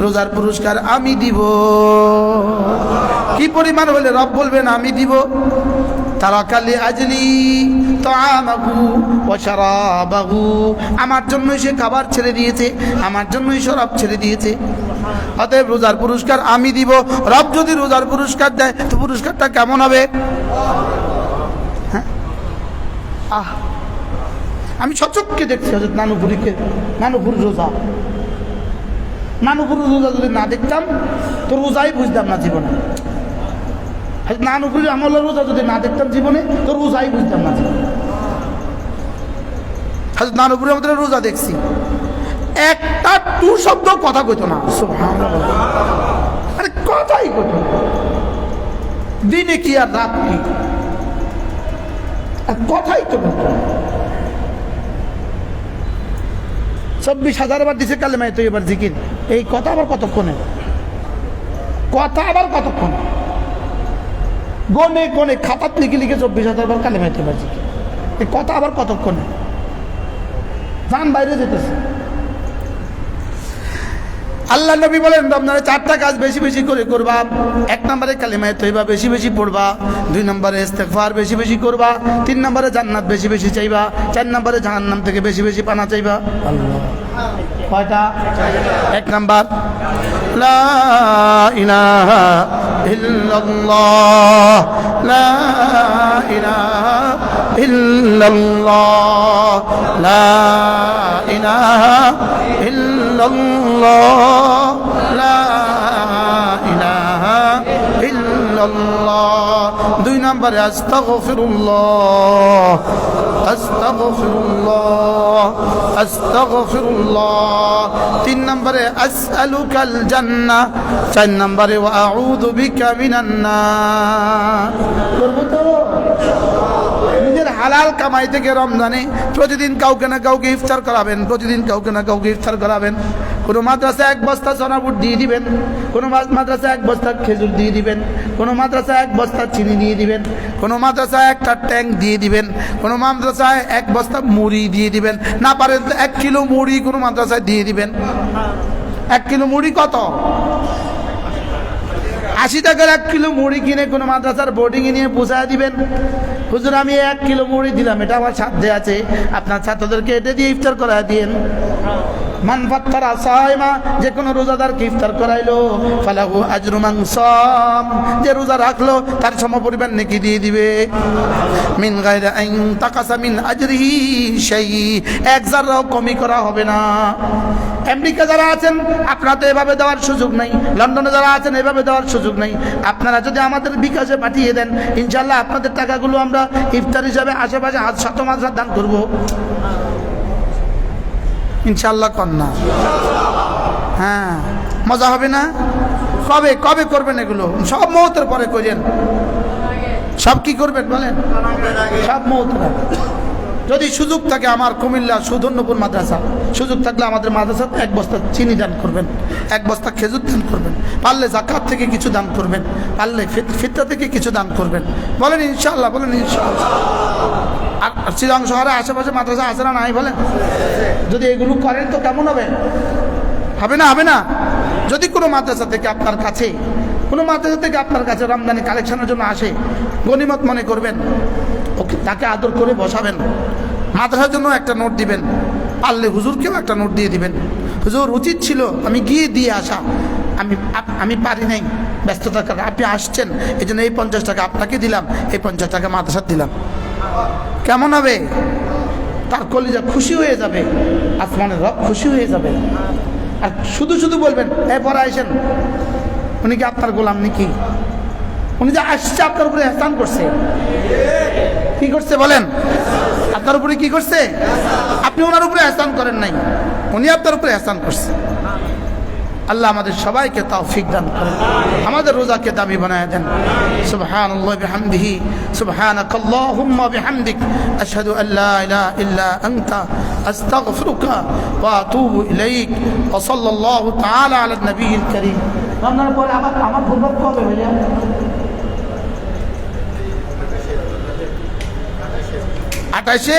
রোজার পুরস্কার আমি দিব। কি পরিমাণ হলে রব বলবেন আমি দিব? তারাকালি আজলি তাআমাহু ওয়া শারাবাহু, আমার জন্যই সে খাবার ছেড়ে দিয়েছে, আমার জন্যই শরাব ছেড়ে দিয়েছে। অতএব রোজার পুরস্কার আমি দিব। রব যদি রোজার পুরস্কার দেয় তো পুরস্কারটা কেমন হবে? হ্যাঁ, আমি সচক্ষে দেখছি হযরত নানুপুরীকে, নানুপুর রোজা, নানুপুর রোজা যদি না দেখতাম তো রোজাই বুঝতাম না জীবনে। নানুপুরীর আমলের রোজা যদি না দেখতাম জীবনে তো রোজাই বুঝতাম না জীবনে। হযরত নানুপুরীর আমাদের রোজা দেখছি, একটা টু শব্দ কথা কইতো না। সুবহানাল্লাহ, আরে কথাই কইতো না। দিনে কি আর রাত কি, আর কথাই তো বলতো 24,000 বার দিছে কালেমায়ে তৈয়বার জিকির, এই কথা আবার কতক্ষণে, কথা আবার কতক্ষণ, গনে গনে খাতাত লিখে লিখে 24,000 বার কালেমায়ে তৈয়বার জিকির, এই কথা আবার কতক্ষণে, জান বাইরে যেতেছে। আল্লাহ নবী বলেন রমজানে 4টা কাজ বেশি বেশি করে করবা। 1 নম্বরে কালিমায়ে তৈয়বা বেশি বেশি পড়বা, 2 নম্বরে ইস্তেগফার বেশি বেশি করবা, 3 নম্বরে জান্নাত বেশি বেশি চাইবা, 4 নম্বরে জাহান্নাম থেকে বেশি বেশি পানা চাইবা। আল্লাহ কয়টা? 1 নাম্বার লা ইলাহা ইল্লাল্লাহ, লা ইলাহা ইল্লাল্লাহ, লা ইলাহা ইল্লাল্লাহ, লা ইলাহা ইল্লাল্লাহ। 2 নম্বরে আস্তাগফিরুল্লাহ, আস্তাগফিরুল্লাহ, আস্তাগফিরুল্লাহ। 3 নম্বরে আসআলুকাল জান্নাহ, 4 নম্বরে ওয়া আউযু বিকা মিনান নার। করব তো নিজের হালাল কামাই থেকে রমজানে প্রতিদিন কাউকে না কাউকে ইফতার করাবেন, প্রতিদিন কাউকে না কাউকে ইফতার করাবেন। কোনো মাদ্রাসায় 1 বস্তা চনা বুট দিয়ে দিবেন, কোনো মাদ্রাসায় 1 বস্তা খেজুর দিয়ে দিবেন, কোনো মাদ্রাসায় 1 বস্তা চিনি দিয়ে দিবেন, কোনো মাদ্রাসায় 1টা ট্যাঙ্ক দিয়ে দিবেন, কোনো মাদ্রাসায় 1 বস্তা মুড়ি দিয়ে দিবেন, না পারেন তো 1 কিলো মুড়ি কোনো মাদ্রাসায় দিয়ে দিবেন। 1 কিলো মুড়ি কত? 80 টাকার 1 কিলো মুড়ি কিনে কোনো মাদ্রাসার বোর্ডিংয়ে নিয়ে পৌঁছায় দিবেন। হুজুর আমি 1 কিলো মুড়ি দিলাম, এটা আমার সাধ্যে আছে, আপনার ছাত্রদেরকে এটা দিয়ে ইফতার করায় দিয়েন। মান ফাত্তারা সায়মা, যে কোনো রোজাদারকে ইফতার করাইলো ফালাহু আজরু মান সাম, যে রোজা রাখলো তার সমপরিমাণ নেকি দিয়ে দিবে। মিন গায়রি আন তাকাসা মিন আজরিহি শাই, 1 জাররাও কমি করা হবে না। আমেরিকা যারা আছেন আপনারা তো এভাবে দেওয়ার সুযোগ নাই, লন্ডনে যারা আছেন এভাবে দেওয়ার সুযোগ নাই, আপনারা যদি আমাদের বিকাশে পাঠিয়ে দেন ইনশাআল্লাহ আপনাদের টাকাগুলো আমরা ইফতার হিসাবে আশেপাশে 7 মাদ্রাসা দান করব ইনশাআল্লাহ। কন্যা হ্যাঁ, মজা হবে না? কবে কবে করবেন এগুলো? সব মওতের পরে করেন। সব কি করবেন বলেন? সব মওতের আগে। যদি সুযোগ থাকে আমার কুমিল্লা সুধন্যপুর মাদ্রাসা, সুযোগ থাকলে আমাদের মাদ্রাসাতে 1 বস্তা চিনি দান করবেন, 1 বস্তা খেজুর দান করবেন, পারলে যাকাত থেকে কিছু দান করবেন, পারলে ফিতরা থেকে কিছু দান করবেন। বলেন ইনশাআল্লাহ, বলেন ইনশাআল্লাহ। আর চিরাং শহরে আশেপাশে মাদ্রাসা আছে না নাই বলেন? যদি এগুলো করেন তো কেমন হবে? হবে না? হবে না? যদি কোনো মাদ্রাসা থেকে আপনার কাছে, কোনো মাদ্রাসা থেকে আপনার কাছে রমজানি কালেকশনের জন্য আসে, গনিমত মনে করবেন, ওকে তাকে আদর করে বসাবেন, মাদ্রাসার জন্য একটা নোট দিবেন, পারলে হুজুরকেও একটা নোট দিয়ে দিবেন। হুজুর উচিত ছিল আমি গিয়ে দিয়ে আসা, আমি পারি নাই, ব্যস্ততার কারণে আপনি আসছেন, এই জন্য এই 50 টাকা আপনাকে দিলাম, এই 50 টাকা মাদ্রাসার দিলাম। কেমন হবে? তার কলিজা খুশি হয়ে যাবে, আসমানের রব খুশি হয়ে যাবে। আর শুধু শুধু বলবেন পরে আইসেন, উনি কি আপনার গোলাম নাকি? উনি যে আসছে আপনার উপরে এহসান করছে। কি করছে বলেন? আপনার উপরে কি করছে? আপনি ওনার উপরে এহসান করেন নাই, উনি আপনার উপরে এহসান করছে। আল্লাহ আমাদের সবাইকে তৌফিক দান করেন, আমাদের রোজাকে দামি বানায় দেন। সুবহানাল্লাহি বিহামদিহি, সুবহানাকাল্লাহুম্মা বিহামদিক, আশহাদু আল্লা ইলাহা ইল্লা আনতা, আস্তাগফিরুকা ওয়া আতুবু ইলাইক, ওয়া সাল্লাল্লাহু তাআলা আলা নবিয়িল কারীম। রমজানের পরে আবার আমার ভুলভাল কবে ভাইয়া? 28